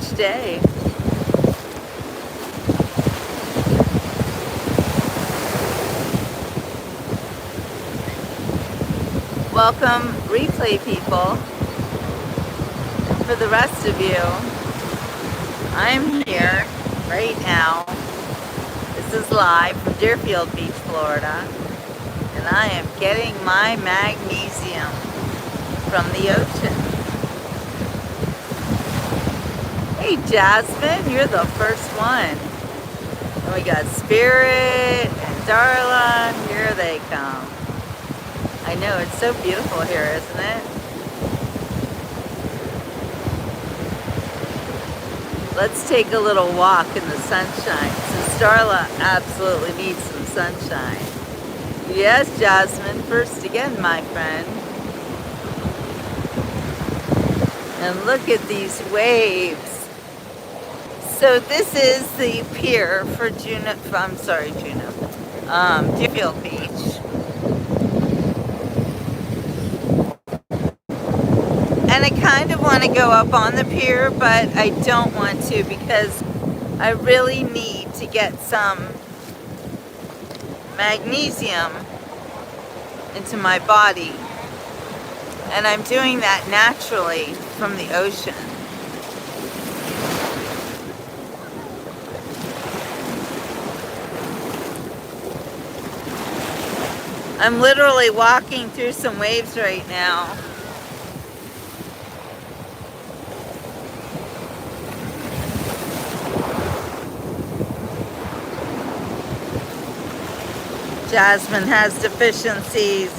each day. Welcome, replay people. For the rest of you, I'm here right now. This is live from Deerfield Beach, Florida, and I am getting my magnesium from the ocean. Hey Jasmine, you're the first one. And we got Spirit and Darla, here they come. I know, it's so beautiful here, isn't it? Let's take a little walk in the sunshine, since Darla absolutely needs some sunshine. Yes, Jasmine, first again, my friend. And look at these waves. So this is the pier for Deerfield Beach. And I kind of want to go up on the pier, but I don't want to because I really need to get some magnesium into my body. And I'm doing that naturally from the ocean. I'm literally walking through some waves right now. Jasmine has deficiencies.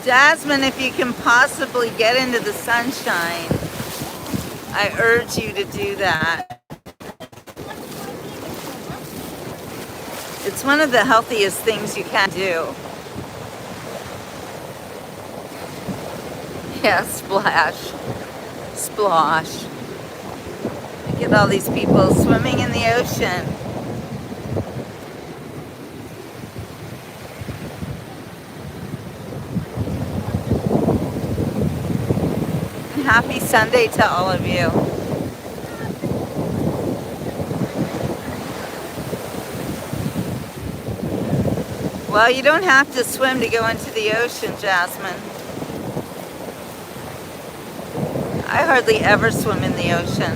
Jasmine, if you can possibly get into the sunshine, I urge you to do that. It's one of the healthiest things you can do. Yeah, splash, splosh. Look at all these people swimming in the ocean. Happy Sunday to all of you. Well, you don't have to swim to go into the ocean, Jasmine. I hardly ever swim in the ocean.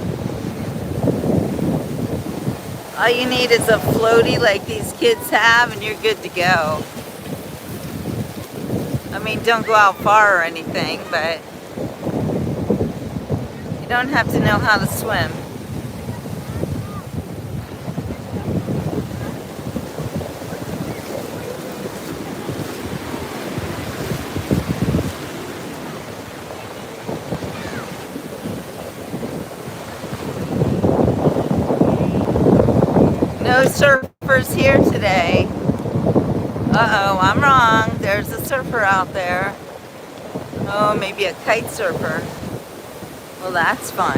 All you need is a floaty like these kids have and you're good to go. I mean, don't go out far or anything, but you don't have to know how to swim. No surfers here today. Uh-oh, I'm wrong. There's a surfer out there. Oh, maybe a kite surfer. Well, that's fun.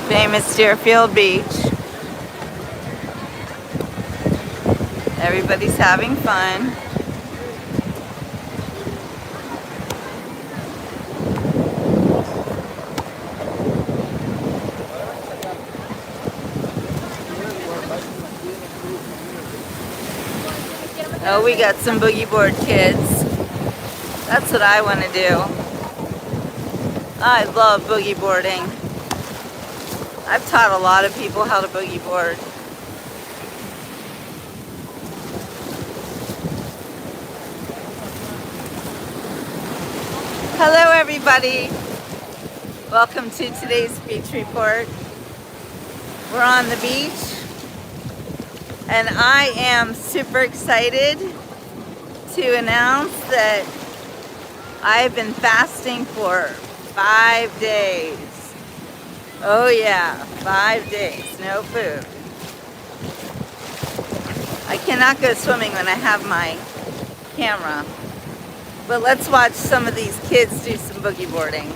Famous Deerfield Beach. Everybody's having fun. Oh, we got some boogie board kids. That's what I want to do. I love boogie boarding. I've taught a lot of people how to boogie board. Hello everybody. Welcome to today's beach report. We're on the beach. And I am super excited to announce that I've been fasting for 5 days. Oh yeah, 5 days, no food. I cannot go swimming when I have my camera. But let's watch some of these kids do some boogie boarding.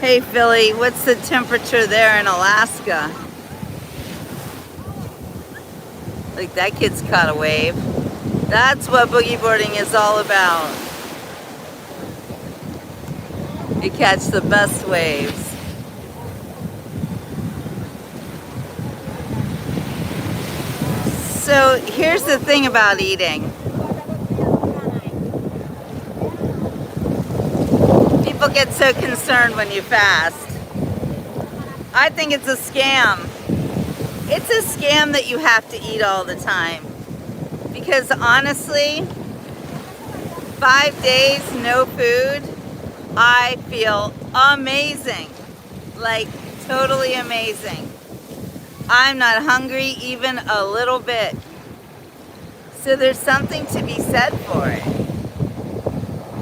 Hey Philly, what's the temperature there in Alaska? Like that kid's caught a wave. That's what boogie boarding is all about. You catch the best waves. So here's the thing about eating. People get so concerned when you fast. I think it's a scam. It's a scam that you have to eat all the time. Because honestly, 5 days no food, I feel amazing. Like totally amazing. I'm not hungry even a little bit. So there's something to be said for it.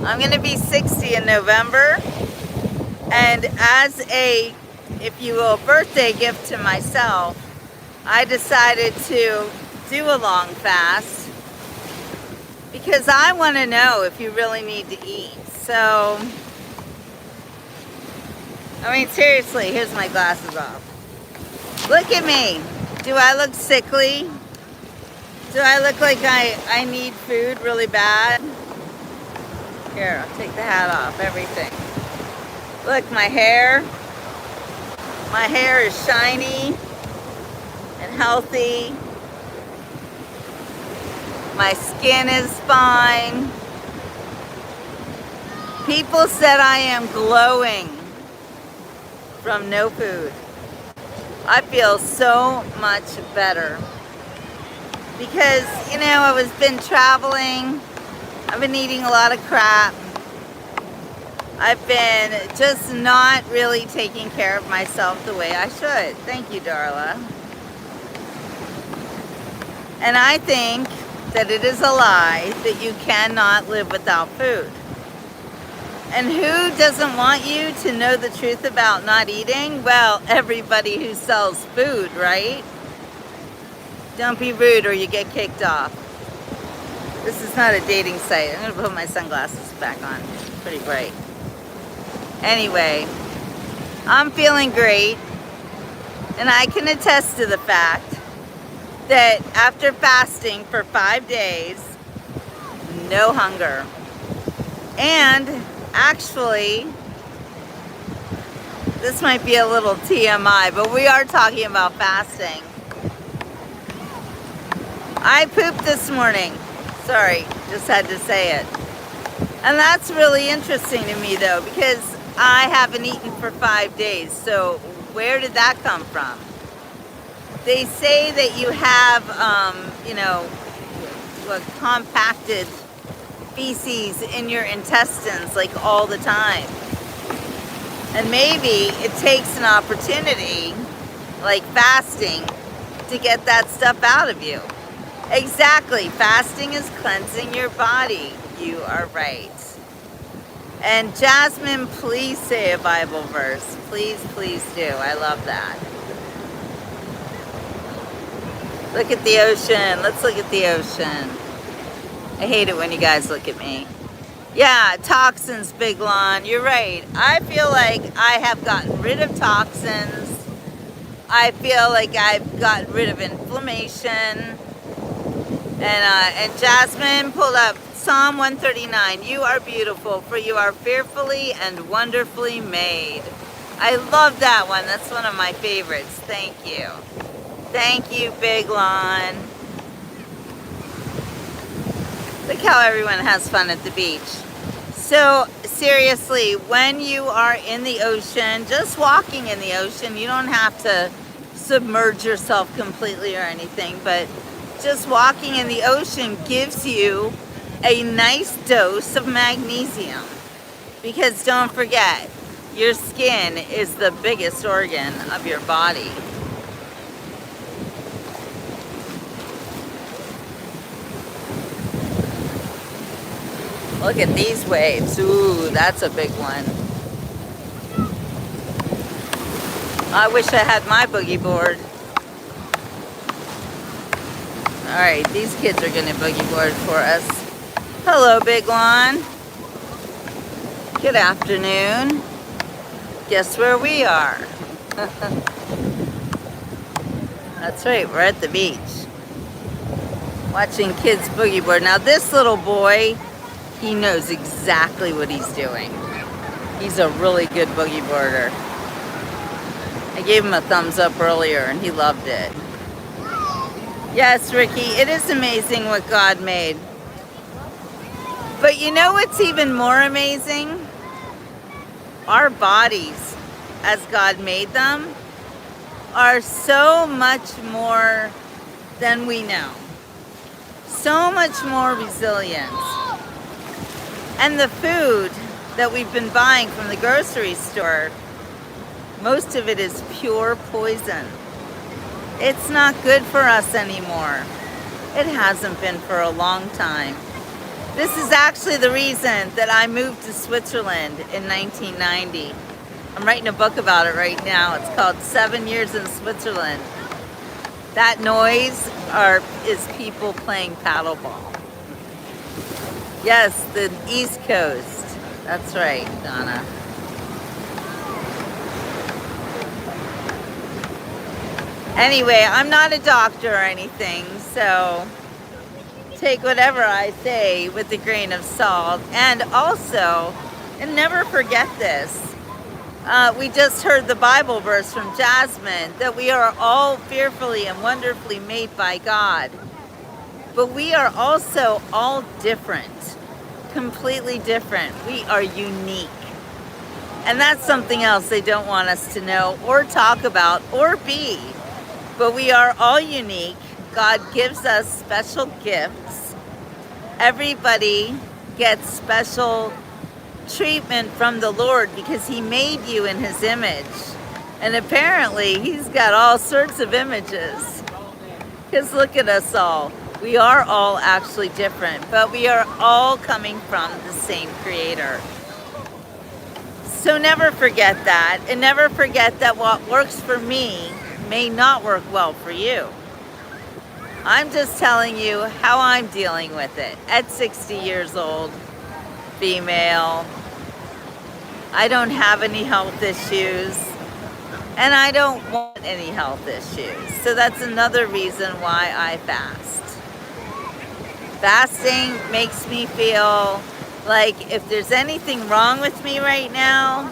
I'm gonna be 60 in November, and as a, if you will, birthday gift to myself, I decided to do a long fast because I want to know if you really need to eat. So, I mean, seriously, here's my glasses off. Look at me. Do I look sickly? Do I look like I need food really bad? Here, I'll take the hat off, everything. Look, my hair is shiny and healthy. My skin is fine. People said I am glowing from no food. I feel so much better because, you know, I've been traveling. I've been eating a lot of crap. I've been just not really taking care of myself the way I should. Thank you, Darla. And I think that it is a lie that you cannot live without food. And who doesn't want you to know the truth about not eating? Well, everybody who sells food, right? Don't be rude or you get kicked off. This is not a dating site. I'm gonna put my sunglasses back on. It's pretty bright. Anyway, I'm feeling great, and I can attest to the fact that after fasting for 5 days, no hunger. And actually, this might be a little TMI, but we are talking about fasting. I pooped this morning. Sorry, just had to say it. And that's really interesting to me though, because I haven't eaten for 5 days. So where did that come from? They say that you have, you know, compacted feces in your intestines like all the time. And maybe it takes an opportunity, like fasting, to get that stuff out of you. Exactly, fasting is cleansing your body. You are right. And Jasmine, please say a Bible verse. Please, please do. I love that. Look at the ocean. Let's look at the ocean. I hate it when you guys look at me. Yeah, toxins, Big Lon. You're right. I feel like I have gotten rid of toxins. I feel like I've gotten rid of inflammation. And Jasmine pulled up Psalm 139. You are beautiful, for you are fearfully and wonderfully made. I love that one. That's one of my favorites. Thank you. Thank you, Big Lon. Look how everyone has fun at the beach. So seriously, when you are in the ocean, just walking in the ocean, you don't have to submerge yourself completely or anything, but just walking in the ocean gives you a nice dose of magnesium. Because don't forget, your skin is the biggest organ of your body. Look at these waves. Ooh, that's a big one. I wish I had my boogie board. All right, these kids are gonna boogie board for us. Hello, Big Lon. Good afternoon. Guess where we are? That's right, we're at the beach. Watching kids boogie board. Now this little boy, he knows exactly what he's doing. He's a really good boogie boarder. I gave him a thumbs up earlier and he loved it. Yes, Ricky, it is amazing what God made. But you know what's even more amazing? Our bodies, as God made them, are so much more than we know. So much more resilience. And the food that we've been buying from the grocery store, most of it is pure poison. It's not good for us anymore. It hasn't been for a long time. This is actually the reason that I moved to Switzerland in 1990. I'm writing a book about it right now. It's called 7 Years in Switzerland. That noise is people playing paddleball. Yes, the East Coast. That's right, Donna. Anyway, I'm not a doctor or anything, so take whatever I say with a grain of salt. And also, and never forget this, we just heard the Bible verse from Jasmine, that we are all fearfully and wonderfully made by God. But we are also all different, completely different. We are unique. And that's something else they don't want us to know or talk about or be. But we are all unique. God gives us special gifts. Everybody gets special treatment from the Lord because He made you in His image. And apparently He's got all sorts of images. Because look at us all. We are all actually different, but we are all coming from the same Creator. So never forget that, and never forget that what works for me may not work well for you. I'm just telling you how I'm dealing with it. At 60 years old, female, I don't have any health issues, and I don't want any health issues. So that's another reason why I fast. Fasting makes me feel like if there's anything wrong with me right now,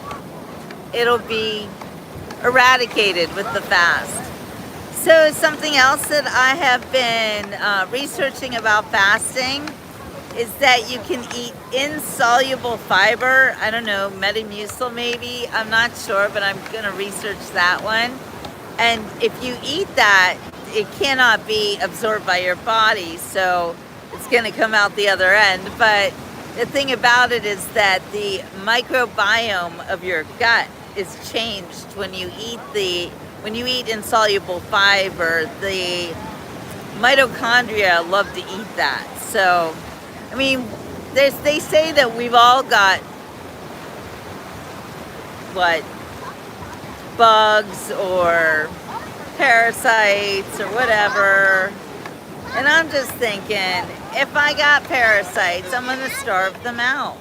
it'll be eradicated with the fast. So something else that I have been researching about fasting is that you can eat insoluble fiber. I don't know, Metamucil maybe, I'm not sure, but I'm gonna research that one. And if you eat that, it cannot be absorbed by your body, so it's gonna come out the other end. But the thing about it is that the microbiome of your gut is changed when you eat insoluble fiber. The mitochondria love to eat that. So, I mean, they say that we've all got bugs or parasites or whatever. And I'm just thinking, if I got parasites, I'm gonna starve them out.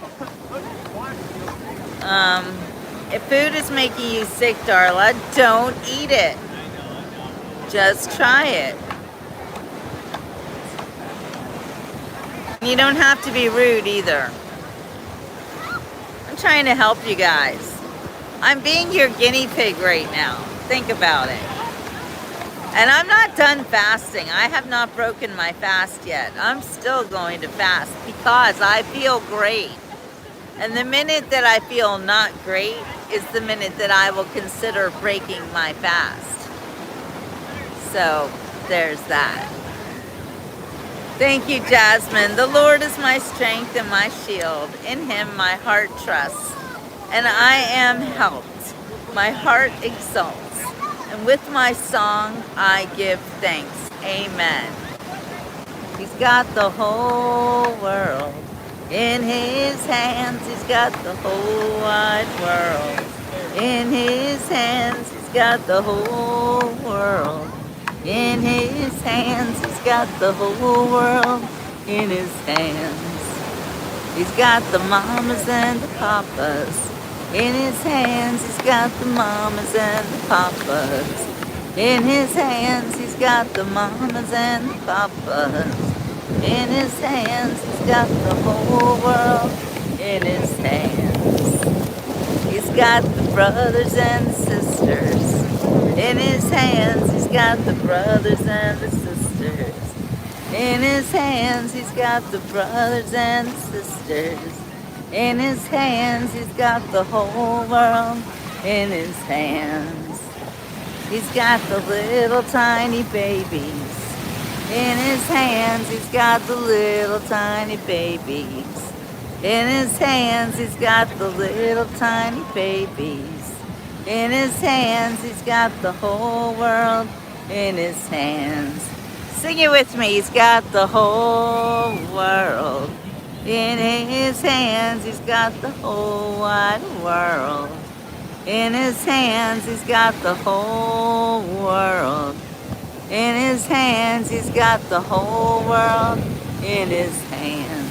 If food is making you sick, Darla, don't eat it. Just try it. You don't have to be rude either. I'm trying to help you guys. I'm being your guinea pig right now. Think about it. And I'm not done fasting. I have not broken my fast yet. I'm still going to fast because I feel great. And the minute that I feel not great is the minute that I will consider breaking my fast. So there's that. Thank you, Jasmine. The Lord is my strength and my shield. In Him my heart trusts, and I am helped. My heart exults, and with my song I give thanks. Amen. He's got the whole world in His hands. He's got the whole wide world in His hands. He's got the whole world in His hands. He's got the whole world in His hands. He's got the mamas and the papas In his hands, he's got the mamas and the papas. In his hands, he's got the mamas and the papas. In his hands, he's got the whole world in his hands. He's got the brothers and the sisters. In his hands, he's got the brothers and the sisters. In his hands, he's got the brothers and the sisters. In his hands, he's got the whole world in his hands. He's got the little tiny babies. In his hands, he's got the little tiny babies. In his hands, he's got the little tiny babies. In his hands, he's got the whole world in his hands. Sing it with me. He's got the whole world in his hands. He's got the whole wide world in his hands. He's got the whole world in his hands. He's got the whole world in his hands.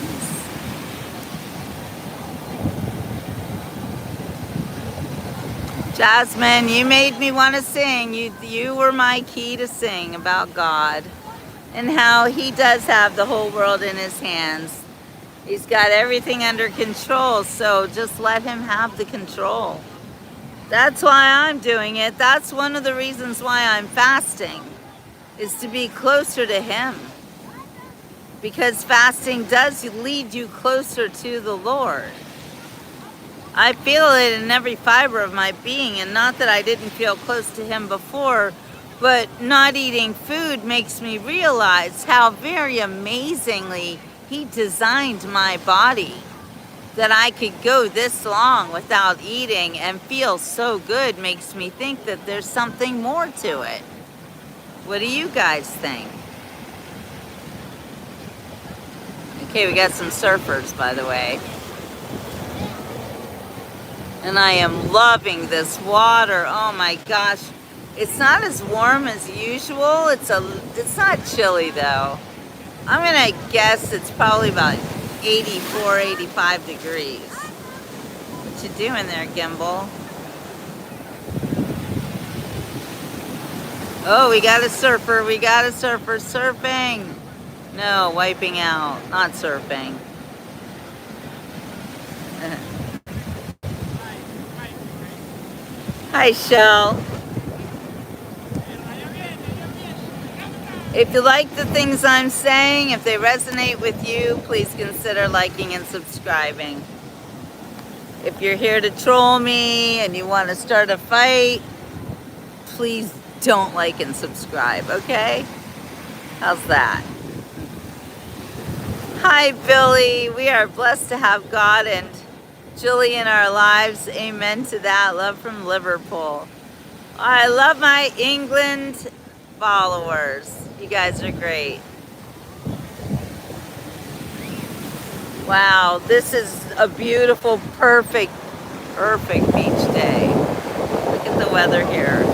Jasmine, you made me want to sing. You were my key to sing about God and how he does have the whole world in his hands. He's got everything under control, so just let him have the control. That's why I'm doing it. That's one of the reasons why I'm fasting, is to be closer to him. Because fasting does lead you closer to the Lord. I feel it in every fiber of my being, and not that I didn't feel close to him before, but not eating food makes me realize how very amazingly he designed my body, that I could go this long without eating and feel so good. Makes me think that there's something more to it. What do you guys think? Okay, we got some surfers, by the way. And I am loving this water. Oh my gosh. It's not as warm as usual. It's not chilly though. I'm gonna guess it's probably about 84, 85 degrees. What you doing there, Gimbal? Oh, we got a surfer. We got a surfer surfing. No, wiping out, not surfing. Hi, Shell. If you like the things I'm saying, if they resonate with you, please consider liking and subscribing. If you're here to troll me and you want to start a fight, please don't like and subscribe, okay? How's that? Hi, Billy. We are blessed to have God and Julie in our lives. Amen to that. Love from Liverpool. I love my England followers. You guys are great. Wow, this is a beautiful, perfect beach day. Look at the weather here.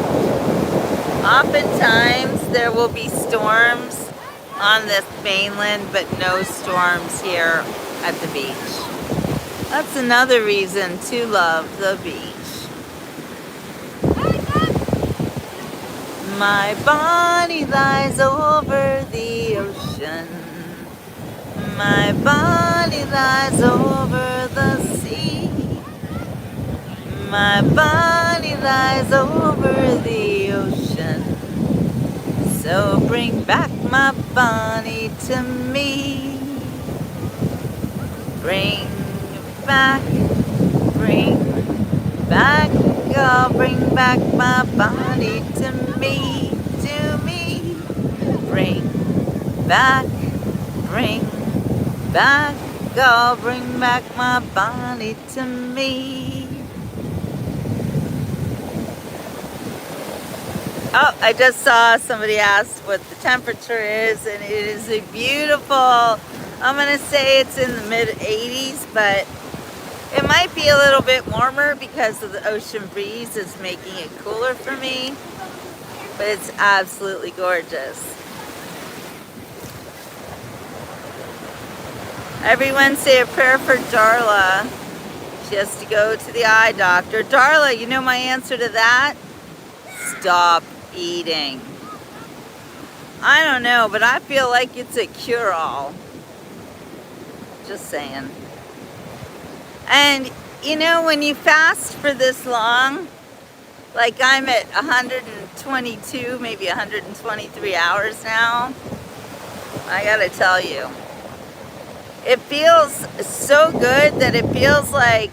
Oftentimes there will be storms on this mainland, but no storms here at the beach. That's another reason to love the beach. My body lies over the ocean. My body lies over the sea. My body lies over the ocean. So bring back my Bonnie to me. Bring back, oh, bring back my Bonnie to me, Bring back, oh, bring back my Bonnie to me. Oh, I just saw somebody asked what the temperature is, and it is a beautiful, I'm going to say it's in the mid 80s, but it might be a little bit warmer because of the ocean breeze is making it cooler for me, but it's absolutely gorgeous. Everyone say a prayer for Darla. She has to go to the eye doctor. Darla, you know my answer to that? Stop eating. I don't know, but I feel like it's a cure-all. Just saying. And you know, when you fast for this long, like I'm at 122, maybe 123 hours now, I gotta tell you, it feels so good that it feels like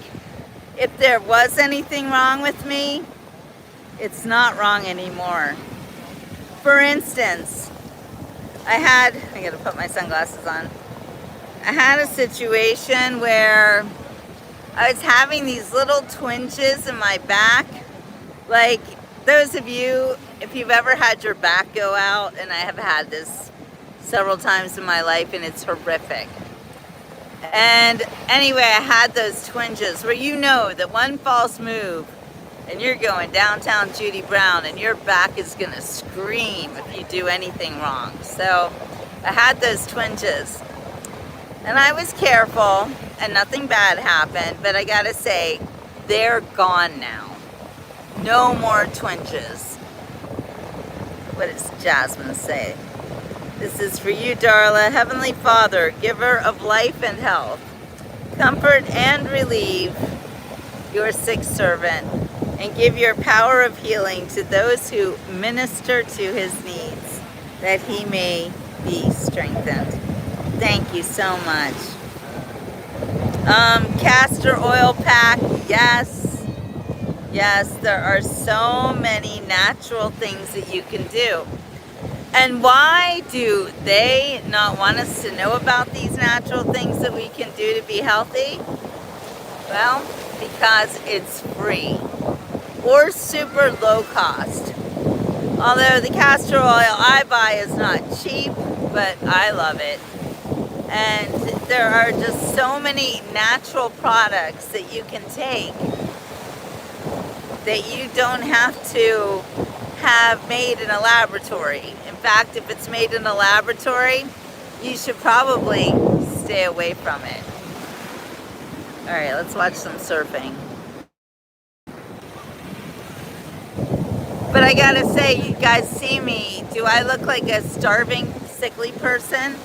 if there was anything wrong with me, it's not wrong anymore. For instance, I gotta put my sunglasses on. I had a situation where I was having these little twinges in my back. Like those of you, if you've ever had your back go out, and I have had this several times in my life and it's horrific. And anyway, I had those twinges where you know that one false move and you're going downtown Judy Brown and your back is gonna scream if you do anything wrong. So I had those twinges and I was careful and nothing bad happened, but I gotta say, they're gone now. No more twinges. What does Jasmine say? This is for you, Darla. Heavenly Father, giver of life and health, comfort and relieve your sick servant, and give your power of healing to those who minister to his needs, that he may be strengthened. Thank you so much. Castor oil pack, yes. Yes, there are so many natural things that you can do. And why do they not want us to know about these natural things that we can do to be healthy? Well, because it's free or super low cost. Although the castor oil I buy is not cheap, but I love it. And there are just so many natural products that you can take that you don't have to have made in a laboratory. In fact, if it's made in a laboratory, you should probably stay away from it. All right, let's watch some surfing. But I gotta say, you guys see me. Do I look like a starving, sickly person?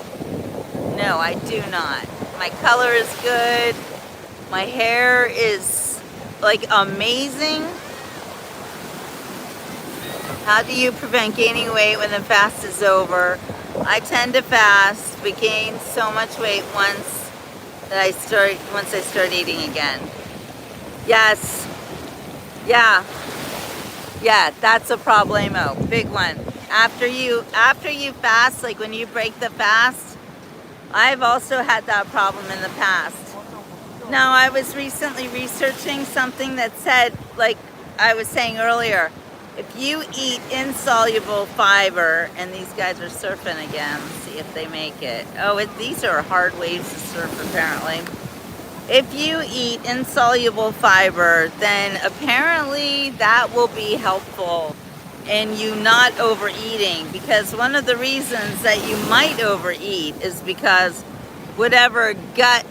No, I do not. My color is good. My hair is like amazing. How do you prevent gaining weight when the fast is over? I tend to fast, but gain so much weight once I start eating again. Yes. Yeah, that's a problemo, big one. After you fast, like when you break the fast, I've also had that problem in the past. Now, I was recently researching something that said, like I was saying earlier, if you eat insoluble fiber, and these guys are surfing again, let's see if they make it. Oh, these are hard waves to surf apparently. If you eat insoluble fiber, then apparently that will be helpful in you not overeating, because one of the reasons that you might overeat is because whatever gut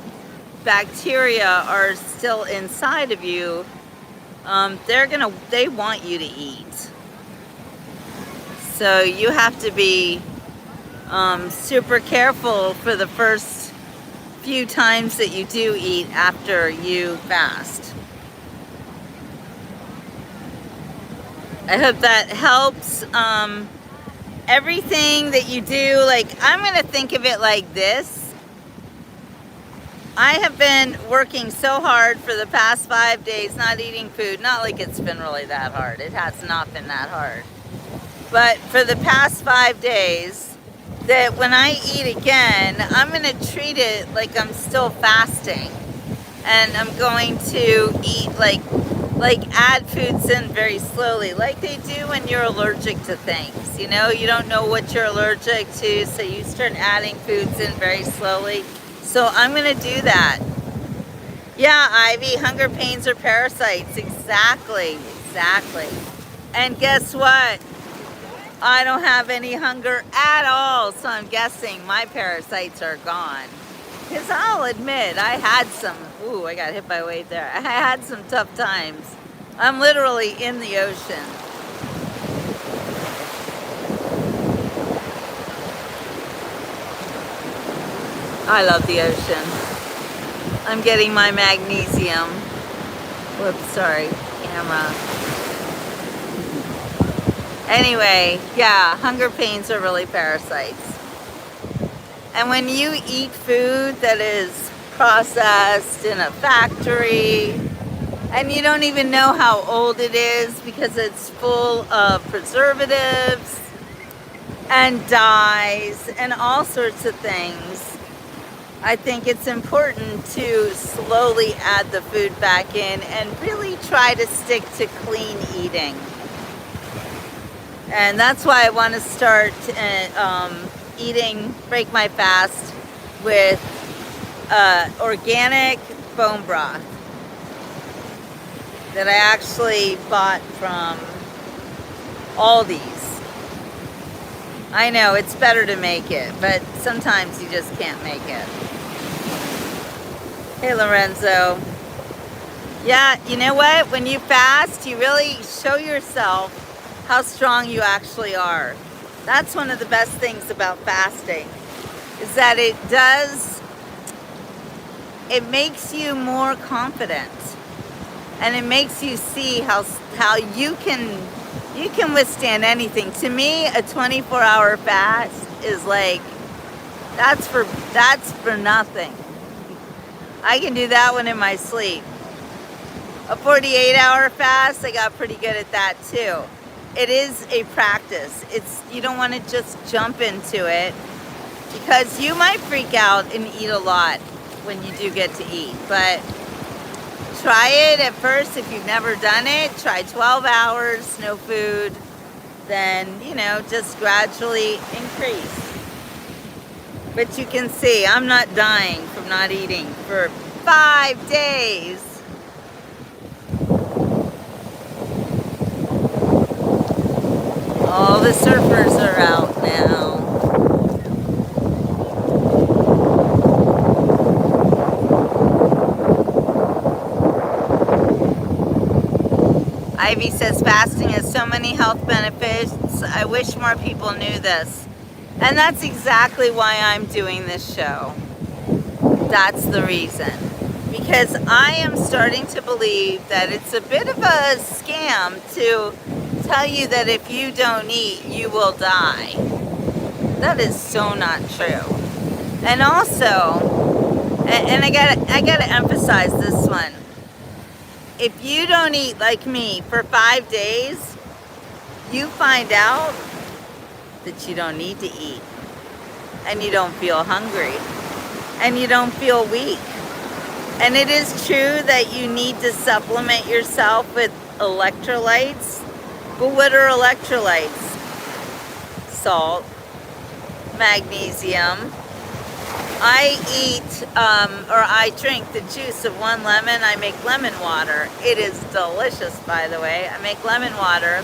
bacteria are still inside of you, they want you to eat. So you have to be super careful for the first few times that you do eat after you fast. I hope that helps. Everything that you do, like, I'm gonna think of it like this. I have been working so hard for the past 5 days, not eating food. Not like it's been really that hard. It has not been that hard. But for the past 5 days, that when I eat again, I'm going to treat it like I'm still fasting. And I'm going to eat like add foods in very slowly, like they do when you're allergic to things. You know, you don't know what you're allergic to, so you start adding foods in very slowly. So I'm going to do that. Yeah, Ivy, hunger pains or parasites. Exactly. And guess what? I don't have any hunger at all, so I'm guessing my parasites are gone. Because I'll admit, I had some Ooh, I got hit by a wave there. I had some tough times. I'm literally in the ocean. I love the ocean. I'm getting my magnesium. Whoops, sorry, camera. Anyway, yeah, hunger pains are really parasites. And when you eat food that is processed in a factory, and you don't even know how old it is because it's full of preservatives and dyes and all sorts of things, I think it's important to slowly add the food back in and really try to stick to clean eating. And that's why I want to start break my fast with organic bone broth that I actually bought from Aldi's. I know it's better to make it, but sometimes you just can't make it. Hey Lorenzo. Yeah, you know what? When you fast, you really show yourself how strong you actually are. That's one of the best things about fasting, is that it makes you more confident, and it makes you see how you can withstand anything. To me, a 24-hour fast is like, that's for nothing. I can do that one in my sleep. A 48-hour fast, I got pretty good at that too. It is a practice. You don't want to just jump into it, because you might freak out and eat a lot when you do get to eat. But try it at first. If you've never done it, try 12 hours, no food. Then, just gradually increase. But you can see, I'm not dying from not eating for 5 days. All the surfers are out now. Ivy says fasting has so many health benefits. I wish more people knew this. And that's exactly why I'm doing this show. That's the reason. Because I am starting to believe that it's a bit of a scam to tell you that if you don't eat, you will die. That is so not true. And also, and I gotta emphasize this one. If you don't eat like me for 5 days, you find out that you don't need to eat, and you don't feel hungry, and you don't feel weak. And it is true that you need to supplement yourself with electrolytes. But what are electrolytes? Salt, magnesium. I I drink the juice of one lemon. I make lemon water. It is delicious, by the way. I make lemon water.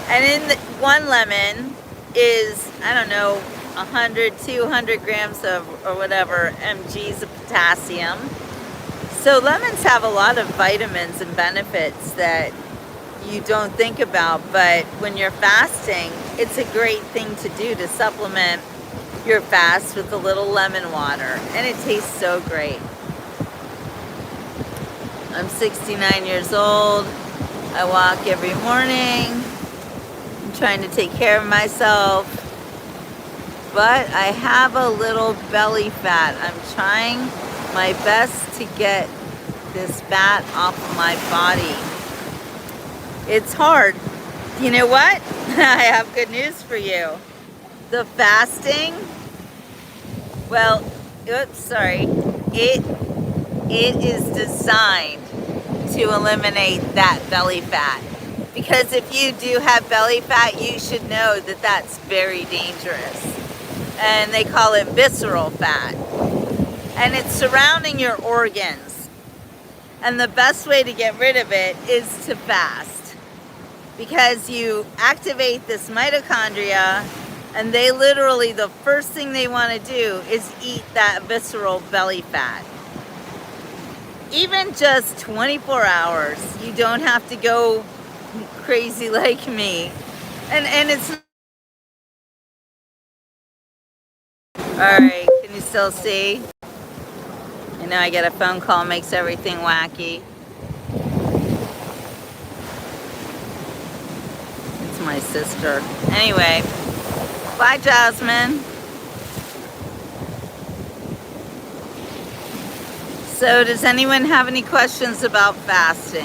And in the one lemon is, I don't know, 100, 200 grams of, or whatever, mg's of potassium. So lemons have a lot of vitamins and benefits that you don't think about, but when you're fasting, it's a great thing to do to supplement your fast with a little lemon water, and it tastes so great. I'm 69 years old. I walk every morning. I'm trying to take care of myself, but I have a little belly fat. I'm trying my best to get this fat off of my body. It's hard. You know what? I have good news for you. The fasting, well, oops, sorry. It is designed to eliminate that belly fat. Because if you do have belly fat, you should know that that's very dangerous. And they call it visceral fat. And it's surrounding your organs. And the best way to get rid of it is to fast. Because you activate this mitochondria, and they literally, the first thing they want to do is eat that visceral belly fat. even just 24 hours, you don't have to go crazy like me. And it's... Alright, can you still see? I know I get a phone call, makes everything wacky. It's my sister. Anyway, bye Jasmine. So does anyone have any questions about fasting?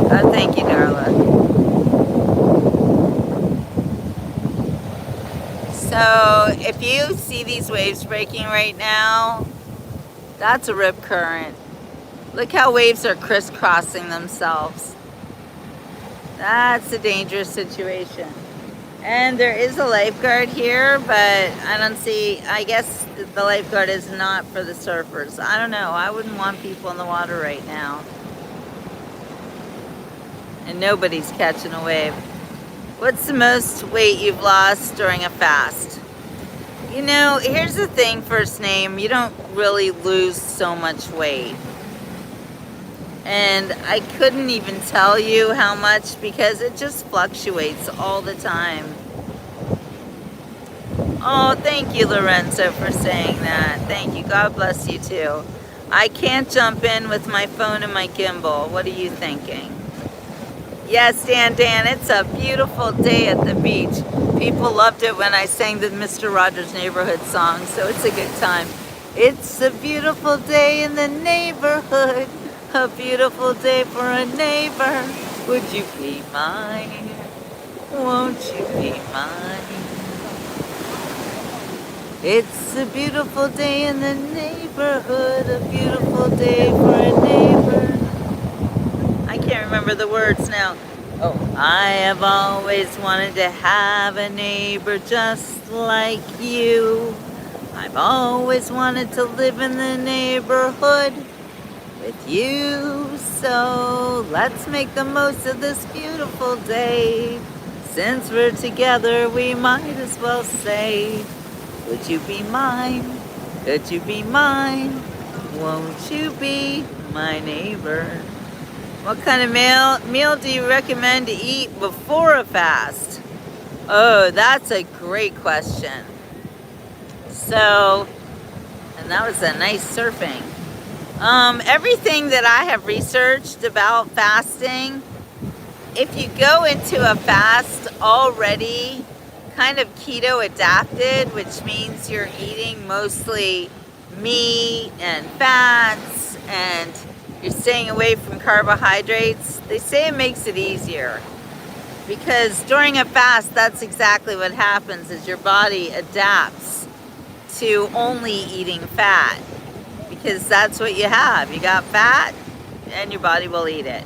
Oh, thank you, Darla. So if you see these waves breaking right now, that's a rip current. Look how waves are crisscrossing themselves. That's a dangerous situation. And there is a lifeguard here, but I don't see, I guess the lifeguard is not for the surfers. I don't know, I wouldn't want people in the water right now. And nobody's catching a wave. What's the most weight you've lost during a fast? You know, here's the thing, First Name, you don't really lose so much weight. And I couldn't even tell you how much because it just fluctuates all the time. Oh, thank you, Lorenzo, for saying that. Thank you. God bless you, too. I can't jump in with my phone and my gimbal. What are you thinking? Yes, Dan, it's a beautiful day at the beach. People loved it when I sang the Mr. Rogers Neighborhood song, so it's a good time. It's a beautiful day in the neighborhood. A beautiful day for a neighbor. Would you be mine? Won't you be mine? It's a beautiful day in the neighborhood. A beautiful day for a neighbor. I can't remember the words now. Oh, I have always wanted to have a neighbor just like you. I've always wanted to live in the neighborhood with you. So let's make the most of this beautiful day. Since we're together, we might as well say, would you be mine? Could you be mine? Won't you be my neighbor? What kind of meal do you recommend to eat before a fast? Oh, that's a great question. So, and that was a nice surfing. Everything that I have researched about fasting, if you go into a fast already kind of keto adapted, which means you're eating mostly meat and fats and you're staying away from carbohydrates, they say it makes it easier. Because during a fast, that's exactly what happens, is your body adapts to only eating fat. Because that's what you have. You got fat, and your body will eat it.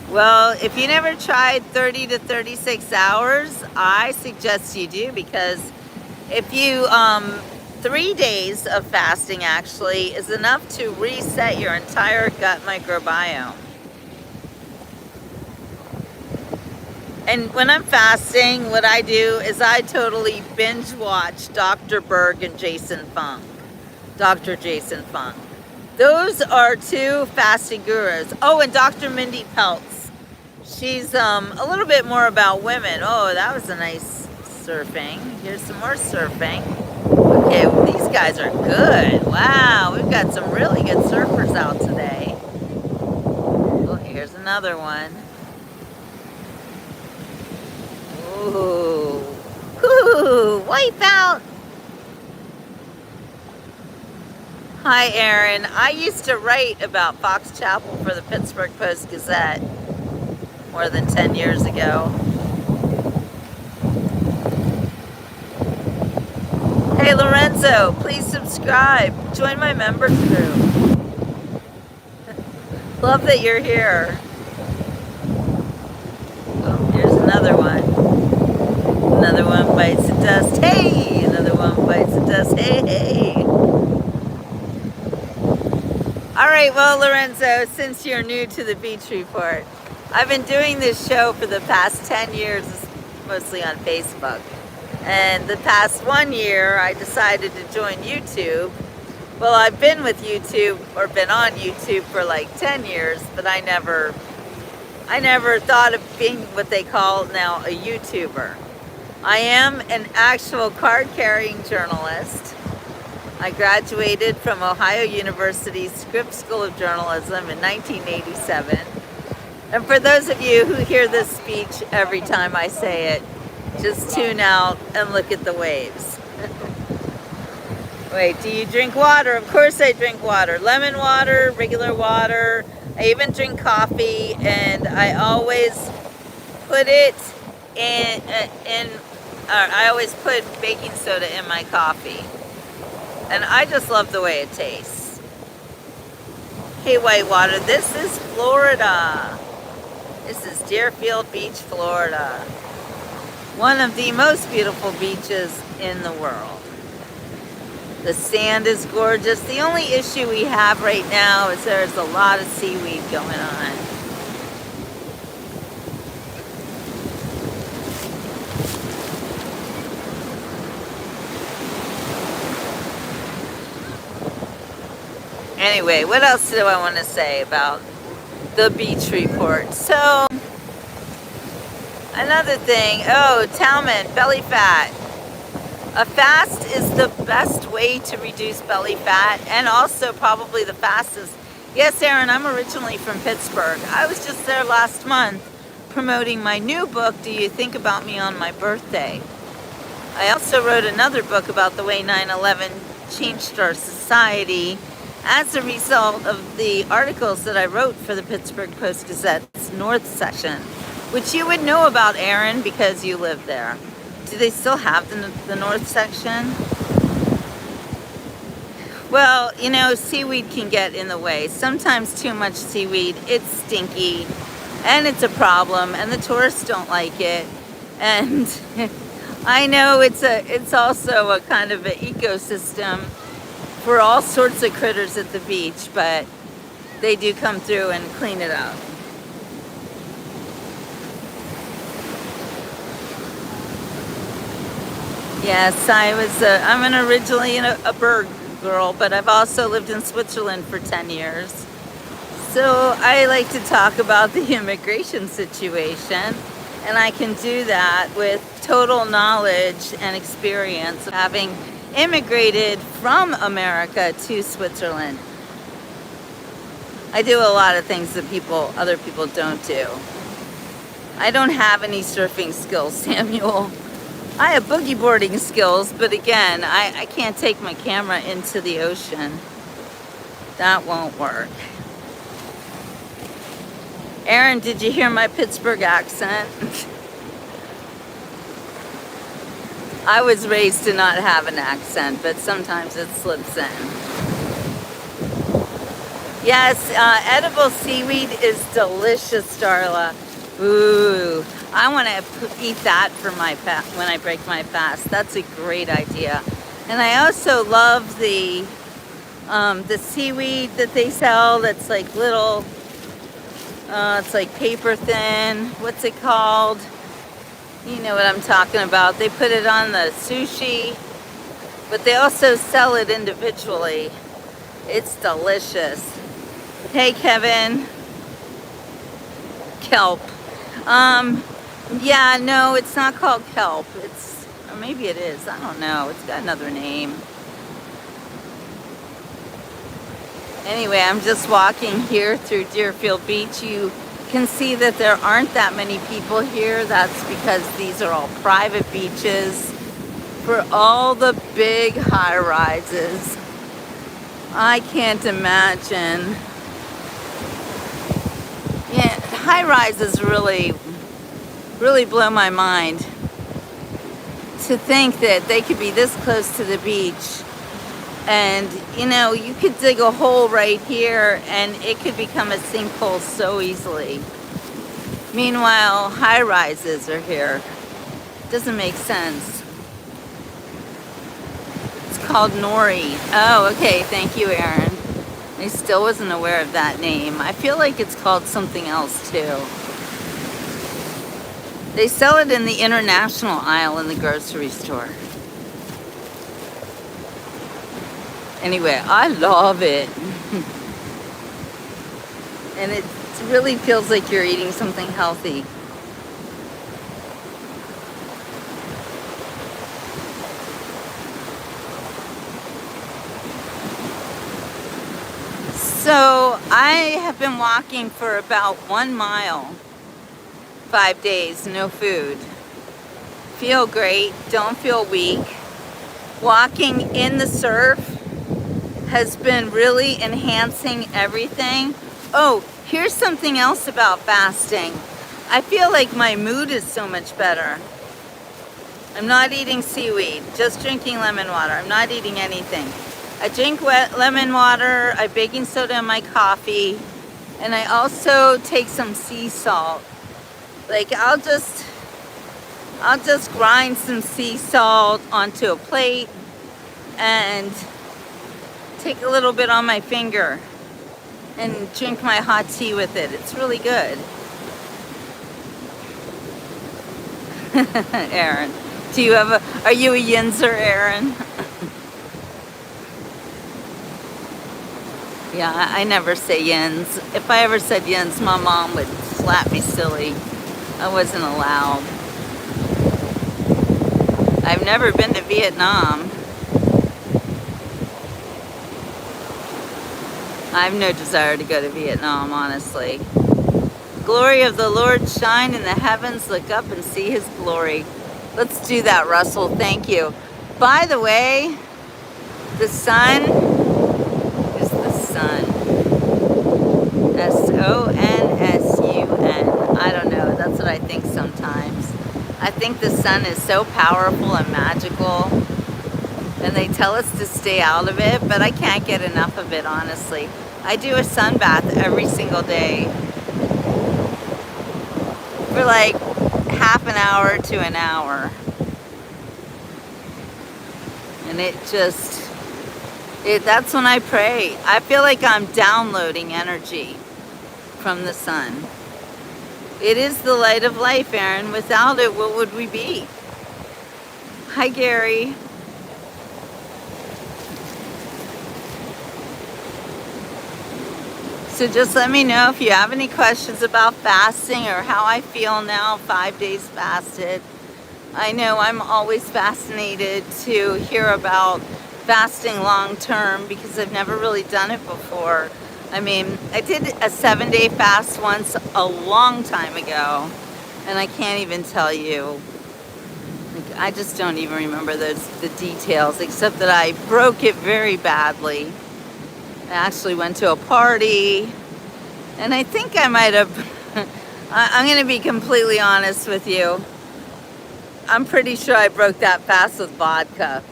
Well, if you never tried 30 to 36 hours, I suggest you do, because if you, 3 days of fasting actually is enough to reset your entire gut microbiome. And when I'm fasting, what I do is I totally binge watch Dr. Berg and Jason Fung. Dr. Jason Fung. Those are two fasting gurus. Oh, and Dr. Mindy Peltz. She's a little bit more about women. Oh, that was a nice surfing. Here's some more surfing. Okay, well, these guys are good. Wow, we've got some really good surfers out today. Oh, here's another one. Ooh, ooh, wipe out. Hi, Aaron. I used to write about Fox Chapel for the Pittsburgh Post-Gazette more than 10 years ago. Hey, Lorenzo, please subscribe. Join my members group. Love that you're here. Oh, here's another one. Another one bites the dust. Hey! Another one bites the dust. Hey, hey! All right, well, Lorenzo, since you're new to the Beach Report, I've been doing this show for the past 10 years, mostly on Facebook. And the past 1 year, I decided to join YouTube. Well, I've been with YouTube, or been on YouTube for like 10 years, but I never thought of being what they call now a YouTuber. I am an actual card-carrying journalist. I graduated from Ohio University's Scripps School of Journalism in 1987. And for those of you who hear this speech every time I say it, just tune out and look at the waves. Wait, do you drink water? Of course I drink water. Lemon water, regular water. I even drink coffee, and I always put it I always put baking soda in my coffee. And I just love the way it tastes. Hey, Whitewater, this is Florida. This is Deerfield Beach, Florida. One of the most beautiful beaches in the world. The sand is gorgeous. The only issue we have right now is there's a lot of seaweed going on. Anyway, what else do I want to say about the Beach Report? So, another thing, Talman, belly fat. A fast is the best way to reduce belly fat, and also probably the fastest. Yes, Aaron, I'm originally from Pittsburgh. I was just there last month promoting my new book, Do You Think About Me on My Birthday? I also wrote another book about the way 9/11 changed our society as a result of the articles that I wrote for the Pittsburgh Post-Gazette's North section, which you would know about, Aaron, because you live there. Do they still have the North section? Well, you know, seaweed can get in the way. Sometimes too much seaweed, it's stinky, and it's a problem, and the tourists don't like it. And I know it's also a kind of an ecosystem for all sorts of critters at the beach, but they do come through and clean it up. Yes, I'm originally a Berg girl, but I've also lived in Switzerland for 10 years. So I like to talk about the immigration situation, and I can do that with total knowledge and experience of having immigrated from America to Switzerland. I do a lot of things that other people don't do. I don't have any surfing skills, Samuel. I have boogie boarding skills, but again, I can't take my camera into the ocean. That won't work. Aaron, did you hear my Pittsburgh accent? I was raised to not have an accent, but sometimes it slips in. Yes, edible seaweed is delicious, Darla. Ooh, I want to eat that for when I break my fast. That's a great idea. And I also love the seaweed that they sell. That's like little. It's like paper thin. What's it called? You know what I'm talking about. They put it on the sushi, but they also sell it individually. It's delicious. Hey, Kevin. Kelp. Yeah, no, it's not called kelp. Or maybe it is. I don't know. It's got another name. Anyway, I'm just walking here through Deerfield Beach. You can see that there aren't that many people here. That's because these are all private beaches for all the big high-rises. I can't imagine. Yeah, high-rises really blow my mind. To think that they could be this close to the beach, and you know, you could dig a hole right here and it could become a sinkhole so easily. Meanwhile, high rises are here. Doesn't make sense. It's called nori. Oh, okay. Thank you, Aaron. I still wasn't aware of that name. I feel like it's called something else too. They sell it in the international aisle in the grocery store. Anyway, I love it. And it really feels like you're eating something healthy. So I have been walking for about 1 mile, 5 days, no food. Feel great, don't feel weak. Walking in the surf has been really enhancing everything. Oh, here's something else about fasting. I feel like my mood is so much better. I'm not eating seaweed, just drinking lemon water. I'm not eating anything. I drink wet lemon water, I baking soda in my coffee, and I also take some sea salt. Like I'll just grind some sea salt onto a plate and take a little bit on my finger and drink my hot tea with it. It's really good. Aaron, are you a yinzer, Aaron? Yeah, I never say yins. If I ever said yins, my mom would slap me silly. I wasn't allowed. I've never been to Vietnam. I have no desire to go to Vietnam, honestly. Glory of the Lord shine in the heavens. Look up and see his glory. Let's do that, Russell. Thank you. By the way, the sun is the sun. S-O-N-S-U-N. I don't know. That's what I think sometimes. I think the sun is so powerful and magical. And they tell us to stay out of it, but I can't get enough of it, honestly. I do a sun bath every single day for like half an hour to an hour. And that's when I pray. I feel like I'm downloading energy from the sun. It is the light of life, Aaron. Without it, what would we be? Hi, Gary. So just let me know if you have any questions about fasting or how I feel now, 5 days fasted. I know I'm always fascinated to hear about fasting long term because I've never really done it before. I mean, I did a 7-day fast once a long time ago, and I can't even tell you. Like, I just don't even remember the details, except that I broke it very badly. I actually went to a party, and I think I might have, I'm going to be completely honest with you. I'm pretty sure I broke that fast with vodka.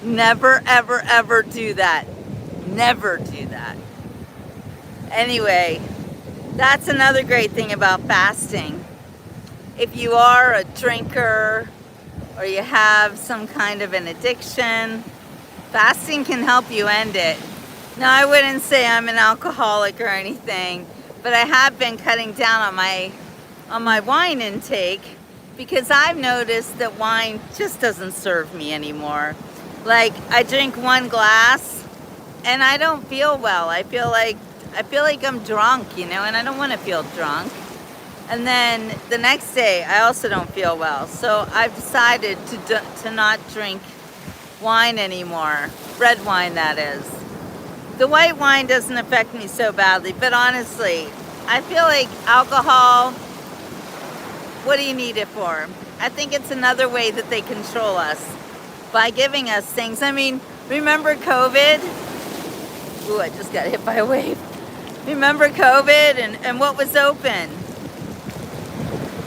Never, ever, ever do that. Never do that. Anyway, that's another great thing about fasting. If you are a drinker or you have some kind of an addiction, fasting can help you end it. Now, I wouldn't say I'm an alcoholic or anything, but I have been cutting down on my wine intake because I've noticed that wine just doesn't serve me anymore. Like, I drink 1 glass and I don't feel well. I feel like I'm drunk, you know, and I don't want to feel drunk. And then the next day, I also don't feel well. So I've decided to not drink wine anymore. Red wine, that is. The white wine doesn't affect me so badly, but honestly, I feel like alcohol, what do you need it for? I think it's another way that they control us by giving us things. I mean, remember COVID? Ooh, I just got hit by a wave. Remember COVID and what was open?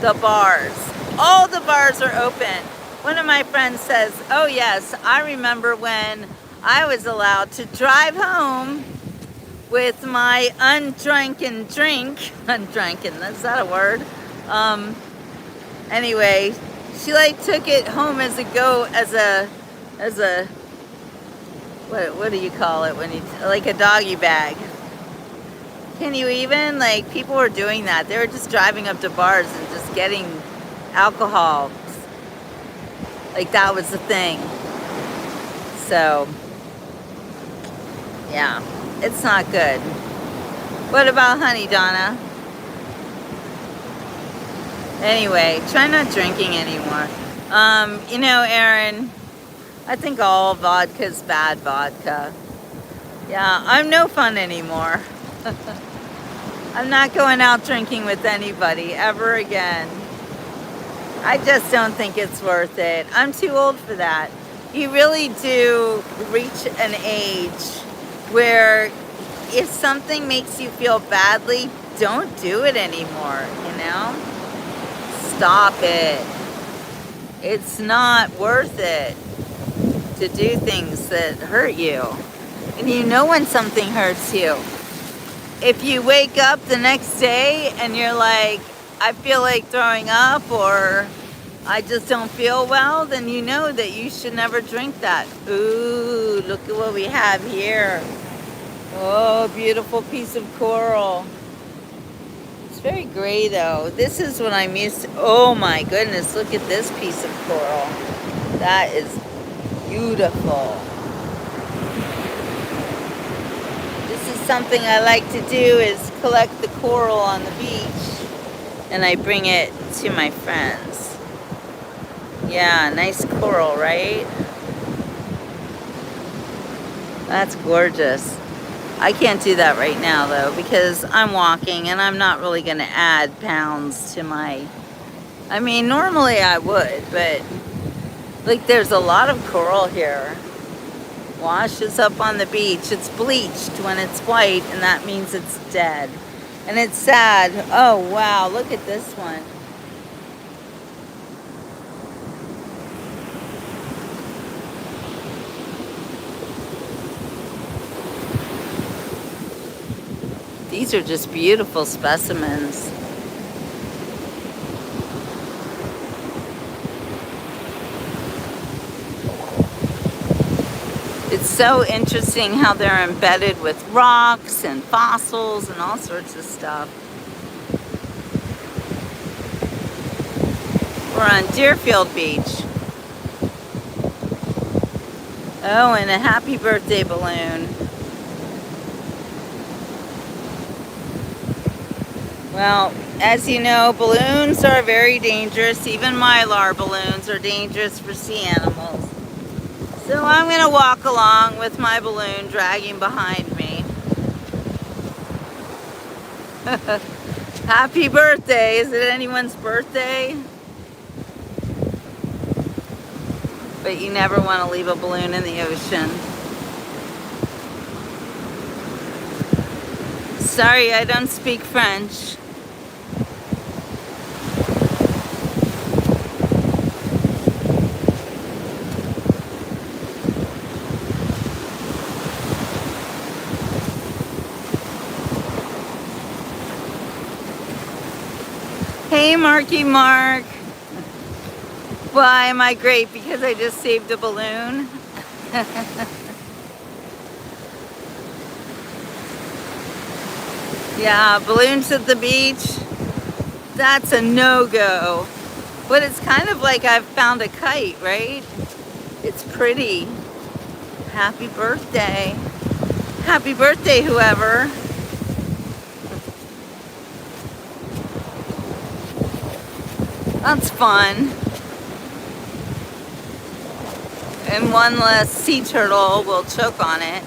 The bars. All the bars are open. One of my friends says, oh yes, I remember when I was allowed to drive home with my undrunken drink. Undrunken, is that a word? Anyway, She like took it home as a what do you call it when you like a doggy bag. Can you even, like, people were doing that. They were just driving up to bars and just getting alcohol. Like that was the thing. So yeah, it's not good. What about honey, Donna? Anyway, try not drinking anymore. You know, Aaron, I think all vodka's bad vodka. Yeah, I'm no fun anymore. I'm not going out drinking with anybody ever again. I just don't think it's worth it. I'm too old for that. You really do reach an age where if something makes you feel badly, don't do it anymore, you know? Stop it. It's not worth it to do things that hurt you. And you know when something hurts you. If you wake up the next day and you're like, I feel like throwing up or I just don't feel well, then you know that you should never drink that. Ooh, look at what we have here. Oh, beautiful piece of coral. It's very gray though. This is what I'm used to. Oh my goodness, look at this piece of coral. That is beautiful. This is something I like to do, is collect the coral on the beach and I bring it to my friends. Yeah, nice coral, right? That's gorgeous. I can't do that right now though because I'm walking and I'm not really going to add pounds to my... I mean, normally I would, but like there's a lot of coral here. Washes up on the beach. It's bleached when it's white and that means it's dead. And it's sad. Oh wow, look at this one. These are just beautiful specimens. It's so interesting how they're embedded with rocks and fossils and all sorts of stuff. We're on Deerfield Beach. Oh, and a happy birthday balloon. Well, as you know, balloons are very dangerous. Even mylar balloons are dangerous for sea animals. So I'm going to walk along with my balloon dragging behind me. Happy birthday. Is it anyone's birthday? But you never want to leave a balloon in the ocean. Sorry, I don't speak French. Hey, Marky Mark. Why am I great? Because I just saved a balloon? Yeah, balloons at the beach, that's a no-go. But it's kind of like I've found a kite, right? It's pretty. Happy birthday. Happy birthday, whoever. That's fun. And one less sea turtle will choke on it.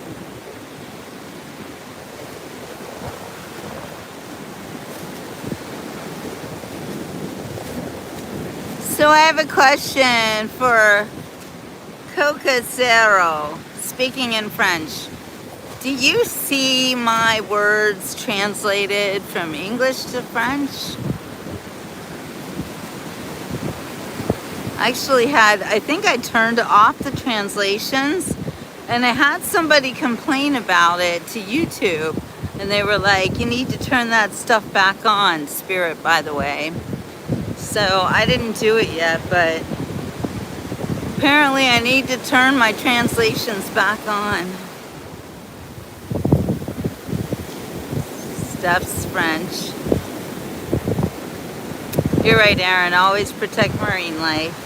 So I have a question for Coca Zero, speaking in French. Do you see my words translated from English to French? I actually had, I think I turned off the translations and I had somebody complain about it to YouTube and they were like, you need to turn that stuff back on. Spirit, by the way. so I didn't do it yet, but apparently I need to turn my translations back on. Steph's French. You're right, Aaron. Always protect marine life.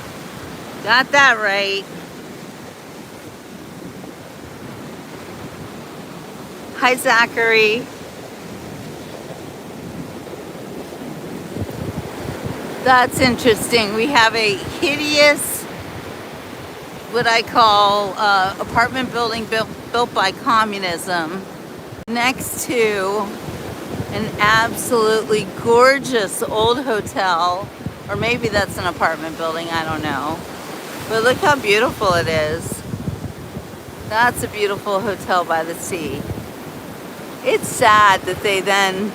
Got that right. Hi, Zachary. That's interesting. We have a hideous, what I call apartment building built by communism next to an absolutely gorgeous old hotel, or maybe that's an apartment building, I don't know. But look how beautiful it is. That's a beautiful hotel by the sea. It's sad that they then,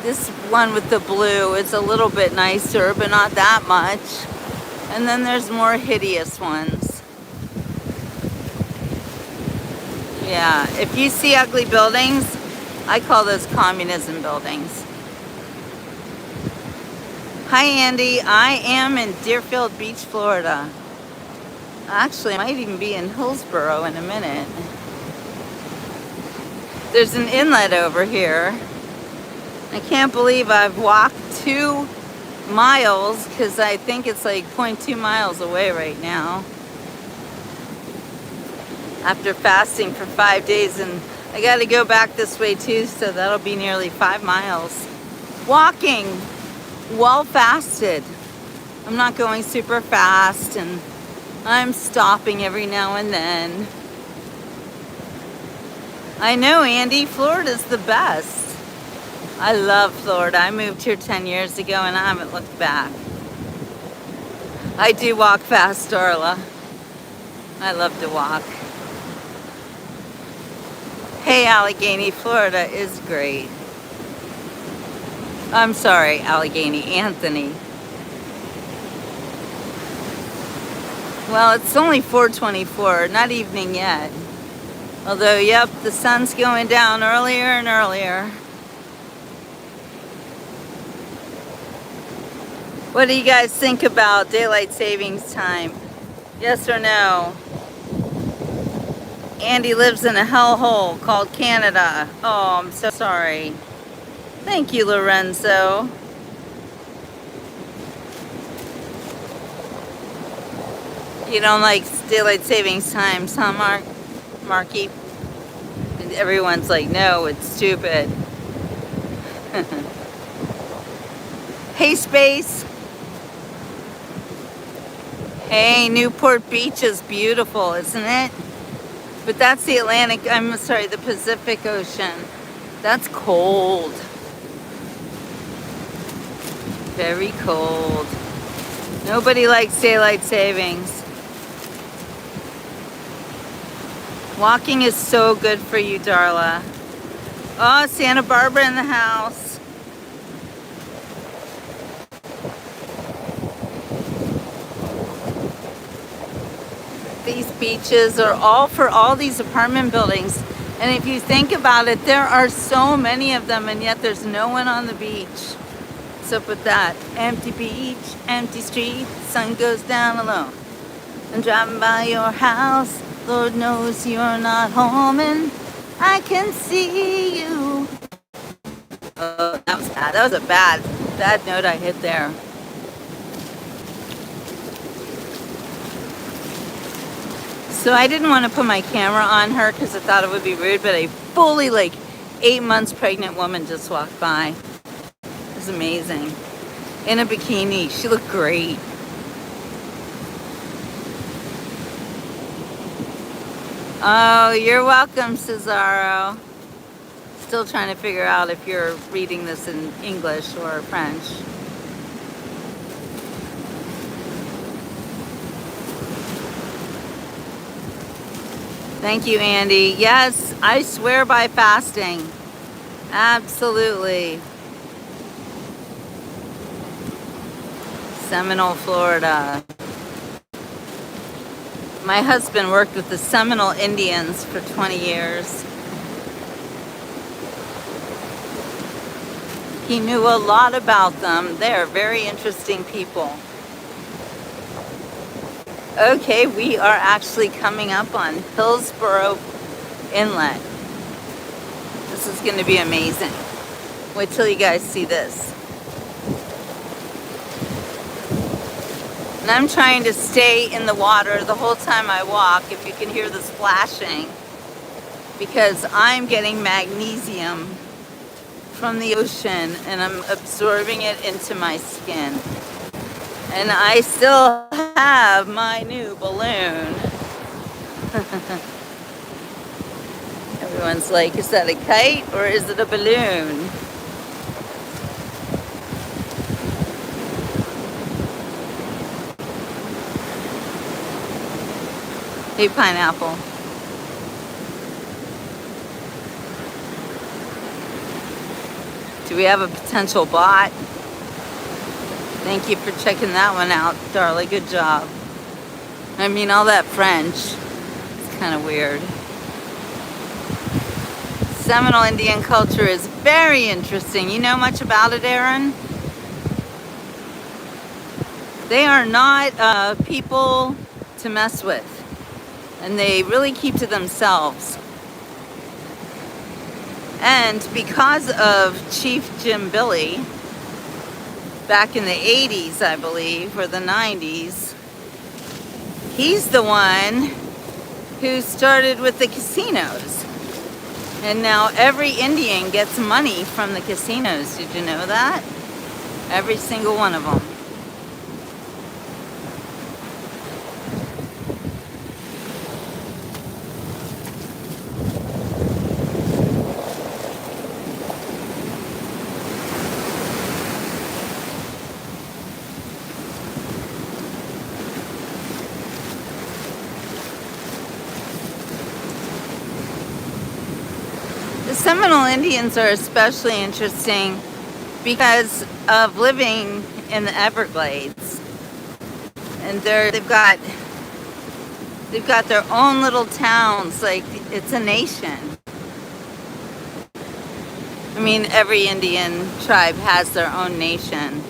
this one with the blue is a little bit nicer, but not that much. And then there's more hideous ones. Yeah, if you see ugly buildings, I call those communism buildings. Hi, Andy. I am in Deerfield Beach, Florida. Actually, I might even be in Hillsborough in a minute. There's an inlet over here. I can't believe I've walked 2 miles because I think it's like 0.2 miles away right now. After fasting for 5 days, and I got to go back this way too, so that'll be nearly 5 miles. Walking while fasted. I'm not going super fast, and I'm stopping every now and then. I know, Andy, Florida's the best. I love Florida. I moved here 10 years ago and I haven't looked back. I do walk fast, Darla. I love to walk. Hey, Allegheny, Florida is great. I'm sorry, Allegheny, Anthony. Well, it's only 4:24, not evening yet. Although, yep, the sun's going down earlier and earlier. What do you guys think about daylight savings time? Yes or no? Andy lives in a hellhole called Canada. Oh, I'm so sorry. Thank you, Lorenzo. You don't like daylight savings times, huh, Marky? And everyone's like, no, it's stupid. Hey, Space. Hey, Newport Beach is beautiful, isn't it? But that's the the Pacific Ocean. That's cold. Very cold. Nobody likes daylight savings. Walking is so good for you, Darla. Oh, Santa Barbara in the house. These beaches are all for all these apartment buildings. And if you think about it, there are so many of them, and yet there's no one on the beach. What's up with that? Empty beach, empty street, sun goes down alone. I'm driving by your house, Lord knows you're not home, and I can see you. Oh, that was bad. That was a bad note I hit there. So I didn't want to put my camera on her because I thought it would be rude, but a fully 8 months pregnant woman just walked by. It was amazing. In a bikini. She looked great. Oh, you're welcome, Cesaro. Still trying to figure out if you're reading this in English or French. Thank you, Andy. Yes, I swear by fasting. Absolutely. Seminole, Florida. My husband worked with the Seminole Indians for 20 years. He knew a lot about them. They're very interesting people. Okay, we are actually coming up on Hillsborough Inlet. This is going to be amazing. Wait till you guys see this. And I'm trying to stay in the water the whole time I walk, if you can hear the splashing, because I'm getting magnesium from the ocean and I'm absorbing it into my skin. And I still have my new balloon. Everyone's like, is that a kite or is it a balloon? Hey, pineapple. Do we have a potential bot? Thank you for checking that one out, Darla. Good job. I mean, all that French. It's kind of weird. Seminole Indian culture is very interesting. You know much about it, Aaron? They are not people to mess with. And they really keep to themselves. And because of Chief Jim Billy, back in the 80s, I believe, or the 90s, he's the one who started with the casinos. And now every Indian gets money from the casinos. Did you know that? Every single one of them. The Seminole Indians are especially interesting because of living in the Everglades, and they've got their own little towns. Like, it's a nation. I mean, every Indian tribe has their own nation.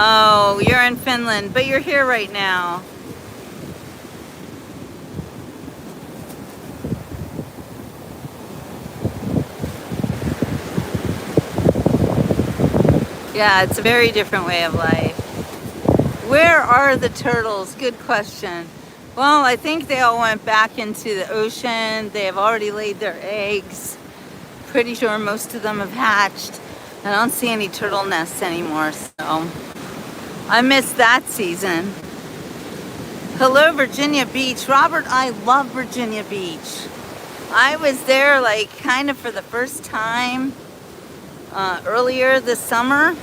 Oh, you're in Finland, but you're here right now. Yeah, it's a very different way of life. Where are the turtles? Good question. Well, I think they all went back into the ocean. They have already laid their eggs. Pretty sure most of them have hatched. I don't see any turtle nests anymore, so I missed that season. Hello, Virginia Beach. Robert, I love Virginia Beach. I was there like kind of for the first time earlier this summer.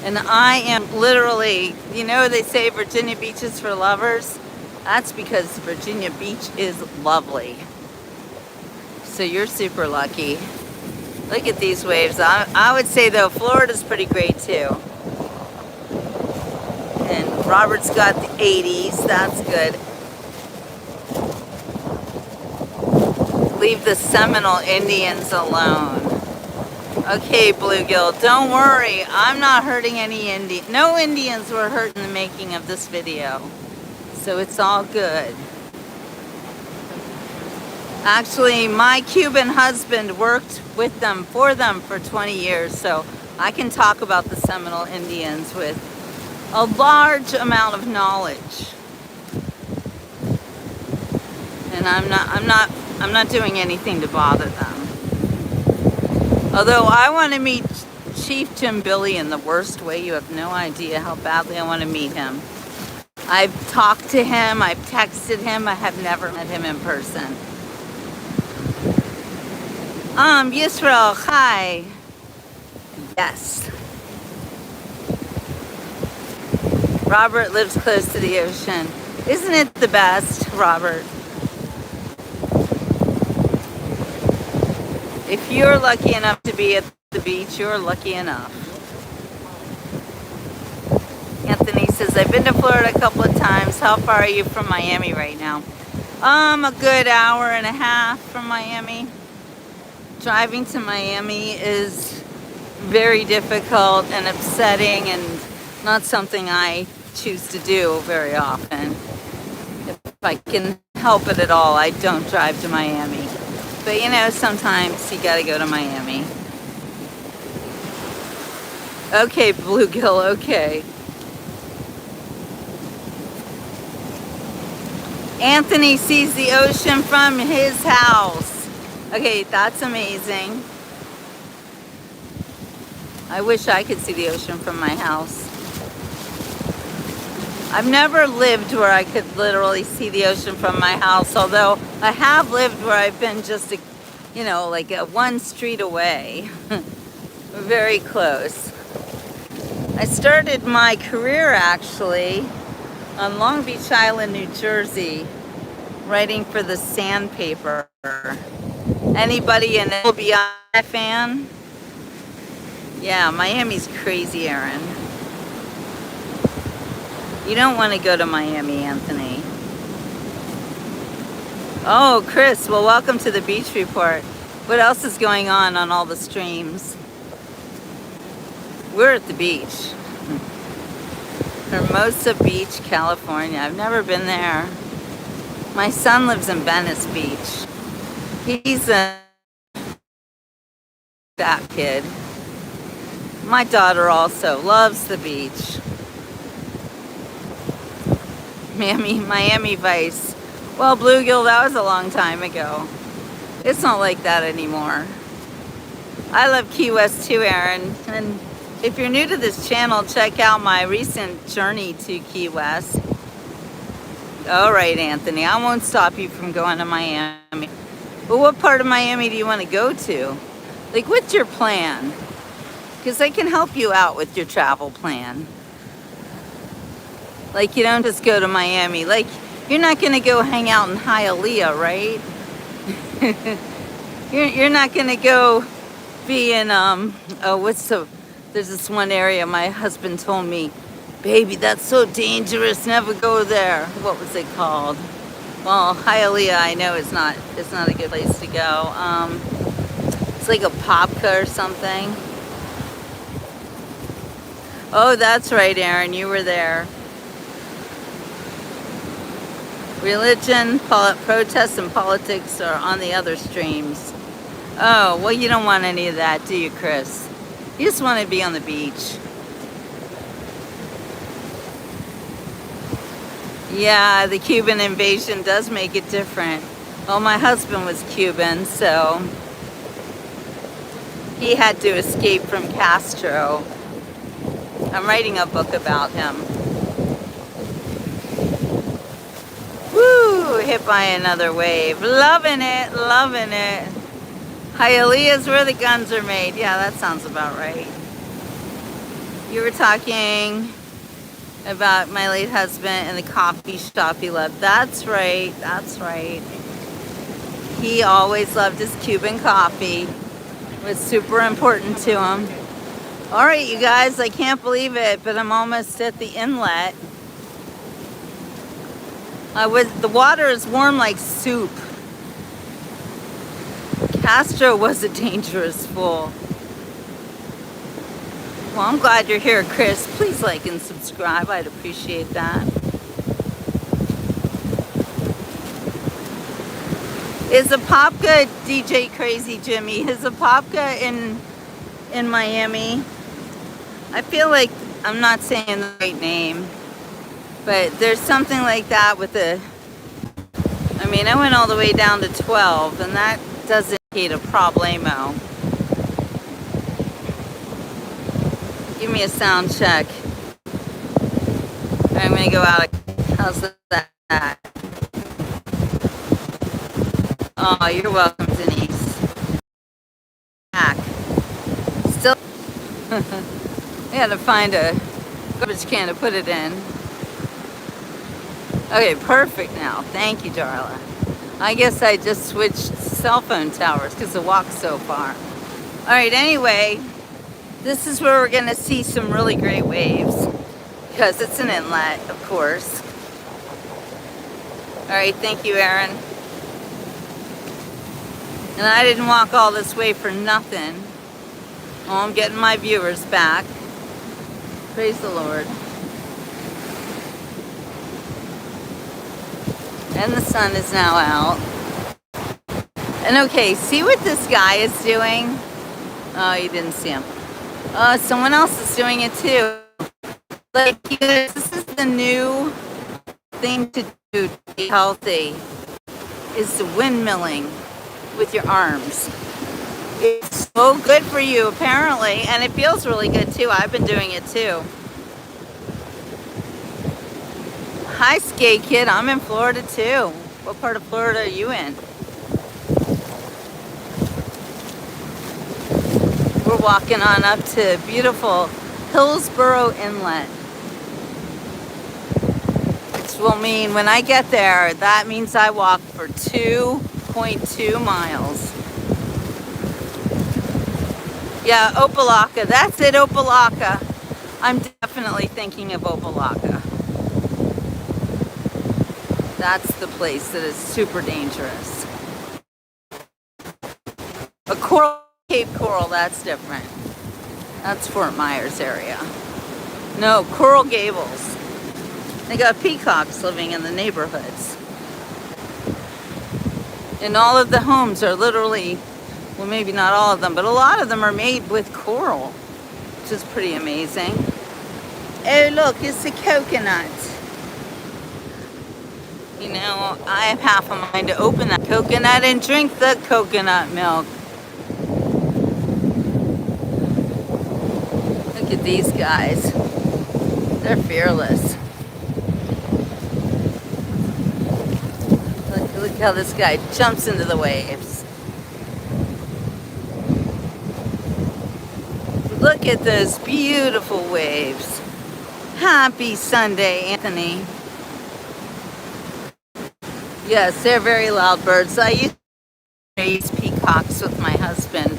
And I am literally, you know, they say Virginia Beach is for lovers. That's because Virginia Beach is lovely. So you're super lucky. Look at these waves. I would say though, Florida's pretty great too. And Robert's got the 80s, that's good. Leave the Seminole Indians alone. Okay, Bluegill, don't worry. I'm not hurting any Indians. No Indians were hurt in the making of this video. So it's all good. Actually, my Cuban husband worked with them, for 20 years. So I can talk about the Seminole Indians with a large amount of knowledge. And I'm not doing anything to bother them. Although I want to meet Chief Jim Billy in the worst way. You have no idea how badly I want to meet him. I've talked to him, I've texted him, I have never met him in person. Yisrael, hi. Yes. Robert lives close to the ocean. Isn't it the best, Robert? If you're lucky enough to be at the beach, you're lucky enough. Anthony says, I've been to Florida a couple of times. How far are you from Miami right now? A good hour and a half from Miami. Driving to Miami is very difficult and upsetting and not something I choose to do very often. If I can help it at all, I don't drive to Miami. But you know, sometimes you gotta go to Miami. Okay, Bluegill, okay. Anthony sees the ocean from his house. Okay, that's amazing. I wish I could see the ocean from my house. I've never lived where I could literally see the ocean from my house, although I have lived where I've been just, you know, like one street away. Very close. I started my career actually on Long Beach Island, New Jersey, writing for the Sandpaper. Anybody an LBI fan? Yeah, Miami's crazy, Aaron. You don't want to go to Miami, Anthony. Oh, Chris, well, welcome to the Beach Report. What else is going on all the streams? We're at the beach. Hermosa Beach, California. I've never been there. My son lives in Venice Beach. He's a that kid. My daughter also loves the beach. Miami Vice. Well, Bluegill, that was a long time ago. It's not like that anymore. I love Key West too, Aaron. And if you're new to this channel, check out my recent journey to Key West. All right, Anthony, I won't stop you from going to Miami. But what part of Miami do you want to go to? Like, what's your plan? Because I can help you out with your travel plan. Like, you don't just go to Miami. Like, you're not going to go hang out in Hialeah, right? you're not going to go be in, there's this one area my husband told me, baby, that's so dangerous, never go there. What was it called? Well, Hialeah, I know it's not a good place to go. It's like a Popka or something. Oh, that's right, Aaron, you were there. Religion, protests, and politics are on the other streams. Oh, well, you don't want any of that, do you, Chris? You just want to be on the beach. Yeah, the Cuban invasion does make it different. Well, my husband was Cuban, so he had to escape from Castro. I'm writing a book about him. Woo! Hit by another wave. Loving it, loving it. Hialeah's where the guns are made. Yeah, that sounds about right. You were talking about my late husband and the coffee shop he loved. That's right, that's right. He always loved his Cuban coffee. It was super important to him. All right, you guys, I can't believe it, but I'm almost at the inlet. The water is warm like soup. Castro was a dangerous fool. Well, I'm glad you're here, Chris. Please like and subscribe. I'd appreciate that. Is a Popka, DJ Crazy Jimmy, is a Popka in Miami? I feel like I'm not saying the right name, but there's something like that with the, I mean, I went all the way down to 12, and that doesn't indicate a problemo. Give me a sound check. I'm gonna go out. How's that? Oh, you're welcome, Denise. Back. Still, I had to find a garbage can to put it in. Okay, perfect now. Thank you, Darla. I guess I just switched cell phone towers because the walk's so far. All right, anyway, this is where we're gonna see some really great waves. because it's an inlet, of course. All right, thank you, Aaron. And I didn't walk all this way for nothing. Oh, I'm getting my viewers back. Praise the Lord. And the sun is now out. And okay, see what this guy is doing? Oh, you didn't see him. Someone else is doing it too. Like, this is the new thing to do to be healthy, is the windmilling with your arms. It's so good for you, apparently, and it feels really good too. I've been doing it too. Hi, Skate Kid. I'm in Florida too. What part of Florida are you in? We're walking on up to beautiful Hillsborough Inlet. Which will mean when I get there, that means I walk for 2.2 miles. Yeah, Opelika. That's it, Opelika. I'm definitely thinking of Opelika. That's the place that is super dangerous. A Coral, Cape Coral, that's different. That's Fort Myers area. No, Coral Gables. They got peacocks living in the neighborhoods. And all of the homes are literally, well, maybe not all of them, but a lot of them are made with coral, which is pretty amazing. Oh, look, it's a coconut. You know, I have half a mind to open that coconut and drink the coconut milk. Look at these guys. They're fearless. Look how this guy jumps into the waves. Look at those beautiful waves. Happy Sunday, Anthony. Yes, they're very loud birds. I used to raise peacocks with my husband.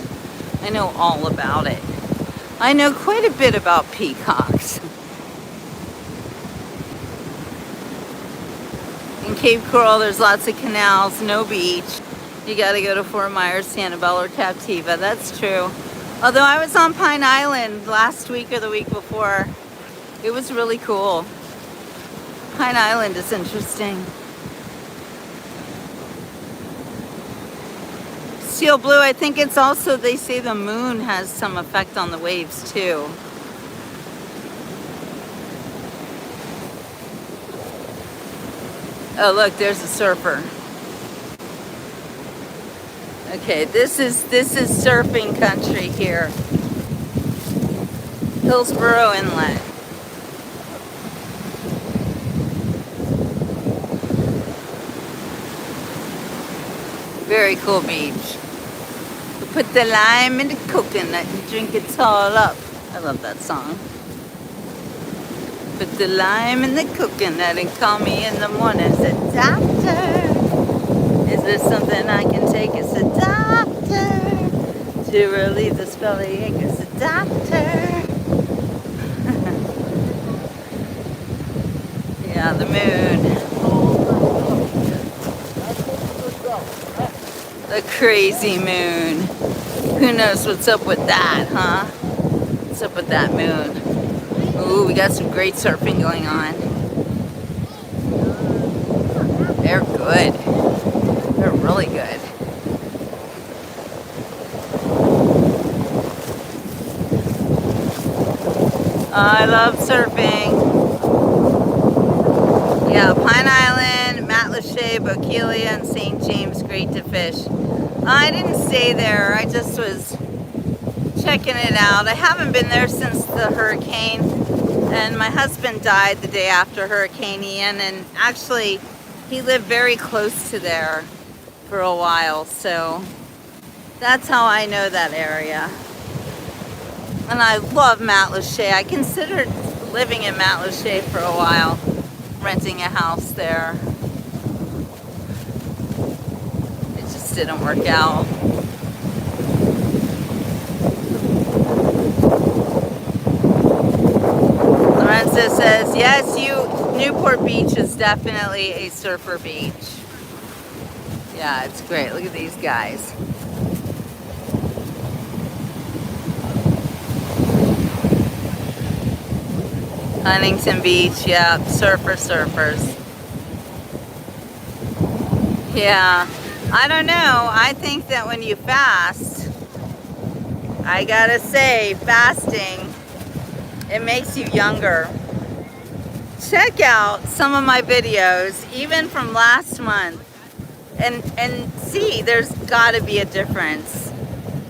I know all about it. I know quite a bit about peacocks. In Cape Coral, there's lots of canals, no beach. You gotta go to Fort Myers, Sanibel, or Captiva. That's true. Although I was on Pine Island last week or the week before. It was really cool. Pine Island is interesting. Steel blue, I think it's also, they say the moon has some effect on the waves too. Oh, look, there's a surfer. Okay, this is surfing country here. Hillsborough Inlet. Very cool beach. We put the lime in the coconut and drink it all up. I love that song. Put the lime in the coconut and call me in the morning. Say, doctor, is there something I can take? It's a doctor to relieve this bellyache. It's a doctor. Yeah, the moon. The crazy moon. Who knows what's up with that, huh? What's up with that moon? Ooh, we got some great surfing going on. They're good. They're really good. I love surfing. Yeah, Pine Island, Matlacha, Bokeelia, and St. James, great to fish. I didn't stay there. I just was checking it out. I haven't been there since the hurricane, and my husband died the day after Hurricane Ian, and actually he lived very close to there for a while, so that's how I know that area. And I love Matlacha. I considered living in Matlacha for a while, renting a house there. It just didn't work out. Lorenzo Lisa says, yes, Newport Beach is definitely a surfer beach. Yeah, it's great. Look at these guys. Huntington Beach, yeah, surfers. Yeah, I don't know. I think that when you fast, I gotta say, fasting, it makes you younger. Check out some of my videos, even from last month, and see, there's gotta be a difference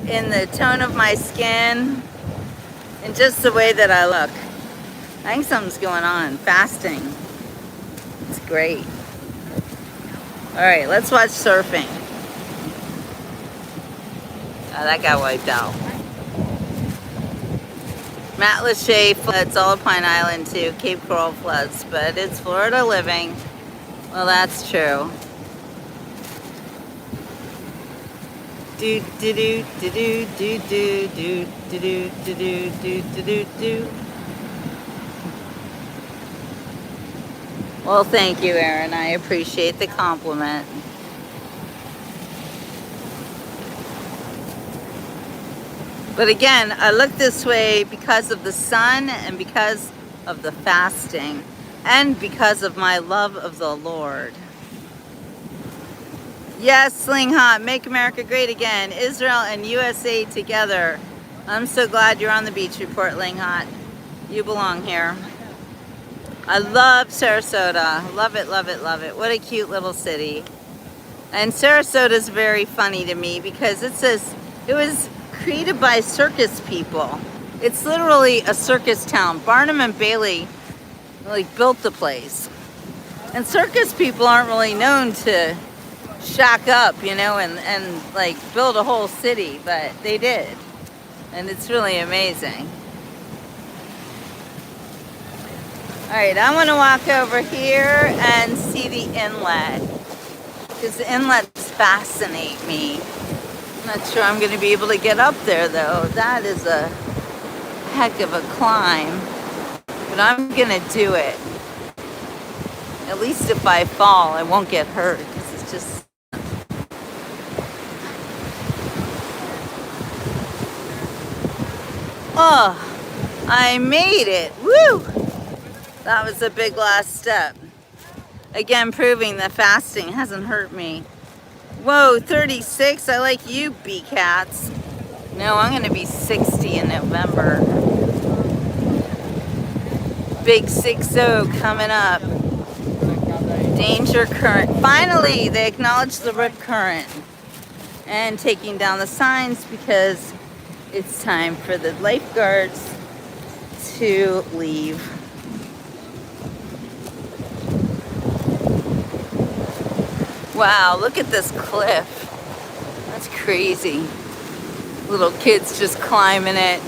in the tone of my skin and just the way that I look. I think something's going on. Fasting. It's great. All right, let's watch surfing. Oh, that got wiped out. Matlacha floods, Alpine Island too, Cape Coral floods, but it's Florida living. Well, that's true. Do do do do do do do do do do do do do do. Well, thank you, Erin. I appreciate the compliment. But again, I look this way because of the sun and because of the fasting and because of my love of the Lord. Yes, Sling Hot, make America great again. Israel and USA together. I'm so glad you're on the beach report, Ling Hot. You belong here. I love Sarasota. Love it, love it, love it. What a cute little city. And Sarasota is very funny to me because it says it was created by circus people. It's literally a circus town. Barnum and Bailey like built the place. And circus people aren't really known to shack up, you know, and like build a whole city, but they did. And it's really amazing. All right, I want to walk over here and see the inlet because the inlets fascinate me. I'm not sure I'm going to be able to get up there though. That is a heck of a climb, but I'm going to do it. At least if I fall, I won't get hurt because it's just... Oh, I made it. Woo! That was a big last step. Again, proving that fasting hasn't hurt me. Whoa, 36. I like you, B-cats. No, I'm going to be 60 in November. Big 6-0 coming up. Danger current. Finally, they acknowledged the rip current. And taking down the signs because it's time for the lifeguards to leave. Wow, look at this cliff. That's crazy. Little kids just climbing it.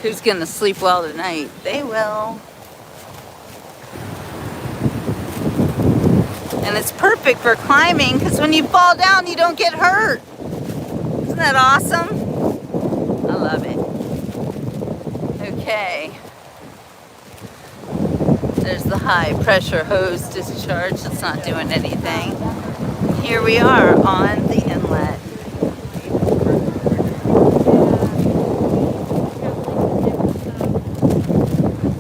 Who's gonna sleep well tonight? They will. And it's perfect for climbing because when you fall down, you don't get hurt. Isn't that awesome? I love it. Okay. There's the high pressure hose discharge. It's not doing anything. Here we are on the inlet.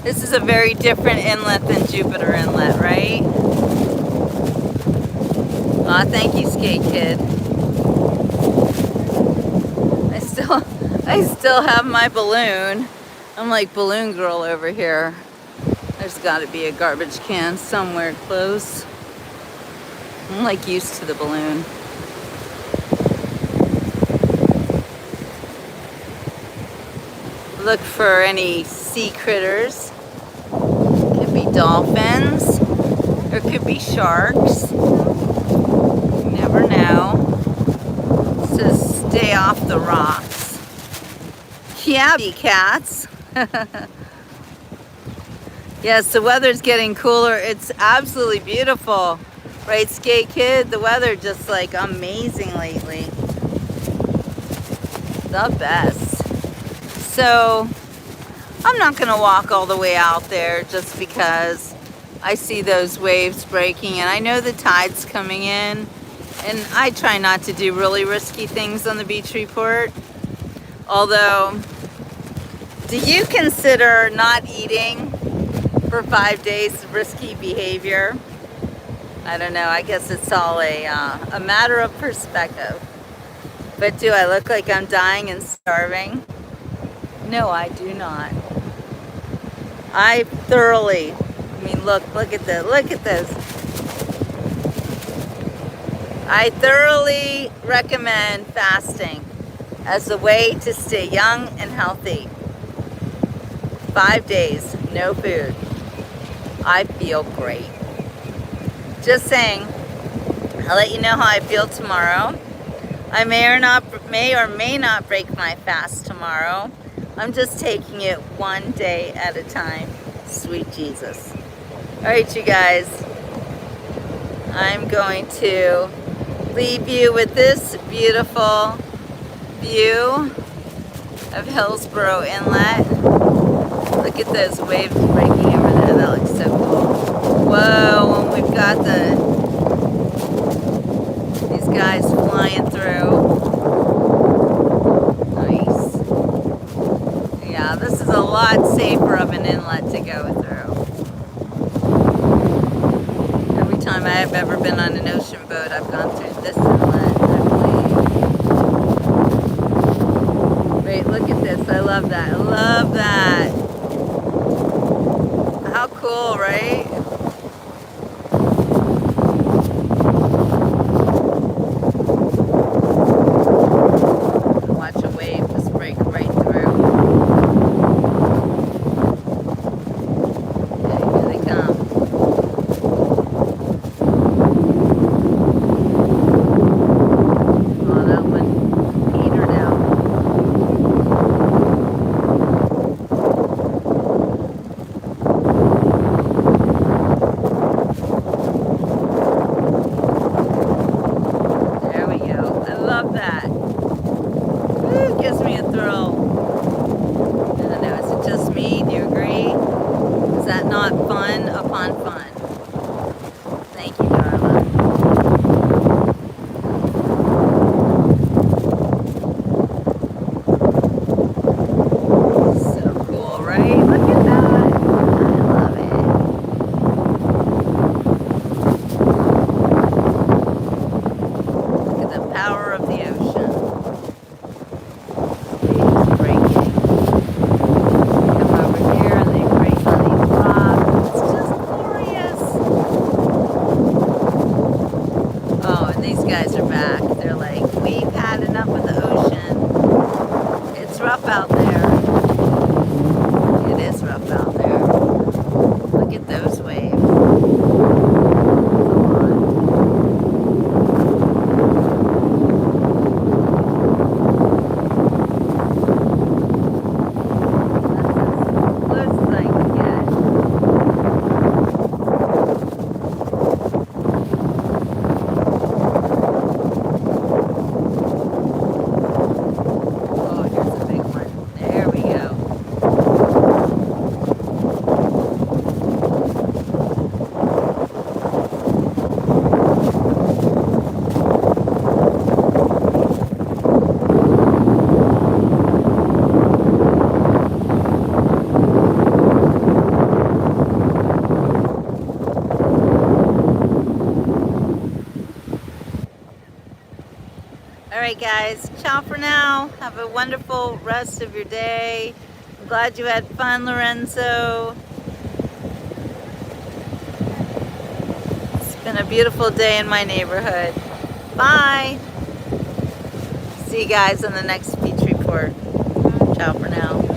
This is a very different inlet than Jupiter Inlet, right? Aw, thank you, Skate Kid. I still have my balloon. I'm like balloon girl over here. There's got to be a garbage can somewhere close. I'm like used to the balloon. Look for any sea critters. Could be dolphins, or could be sharks. You never know. So stay off the rocks. Kiabi cats. Yes, the weather's getting cooler. It's absolutely beautiful. Right, Skate Kid? The weather just like amazing lately. The best. So I'm not going to walk all the way out there just because I see those waves breaking and I know the tide's coming in, and I try not to do really risky things on the beach report. Although, do you consider not eating for 5 days risky behavior? I don't know. I guess it's all a matter of perspective. But do I look like I'm dying and starving? No, I do not. I mean, look at this. Look at this. I thoroughly recommend fasting as a way to stay young and healthy. 5 days, no food. I feel great. Just saying. I'll let you know how I feel tomorrow. I may or may not break my fast tomorrow. I'm just taking it one day at a time. Sweet Jesus. All right, you guys. I'm going to leave you with this beautiful view of Hillsborough Inlet. Look at those waves breaking over there. That looks so cool. Whoa, and we've got these guys flying through. Nice. Yeah, this is a lot safer of an inlet to go through. Every time I have ever been on an ocean boat, I've gone through this inlet, I believe. Wait, look at this. I love that. I love that. How cool, right? Watch a wave just break right through. Okay, here they come. Oh, that one petered out. There we go. I love that. Woo, gives me a thrill. I don't know, is it just me? Do you agree? Is that not fun upon fun? Thank you, Darla. So cool, right? Look at that. I love it. Look at the power of the ocean. Waves breaking. Come over here and they break on these rocks. It's just glorious. Oh, and these guys are back. They're like, we've had enough of the ocean. It's rough out there. It is rough out there. Look at those waves. Come on. That's as close as I can get. Oh, here's a big one. There we go. All right, guys. Ciao for now. Have a wonderful rest of your day. I'm glad you had fun, Lorenzo. It's been a beautiful day in my neighborhood. Bye. See you guys on the next beach report. Ciao for now.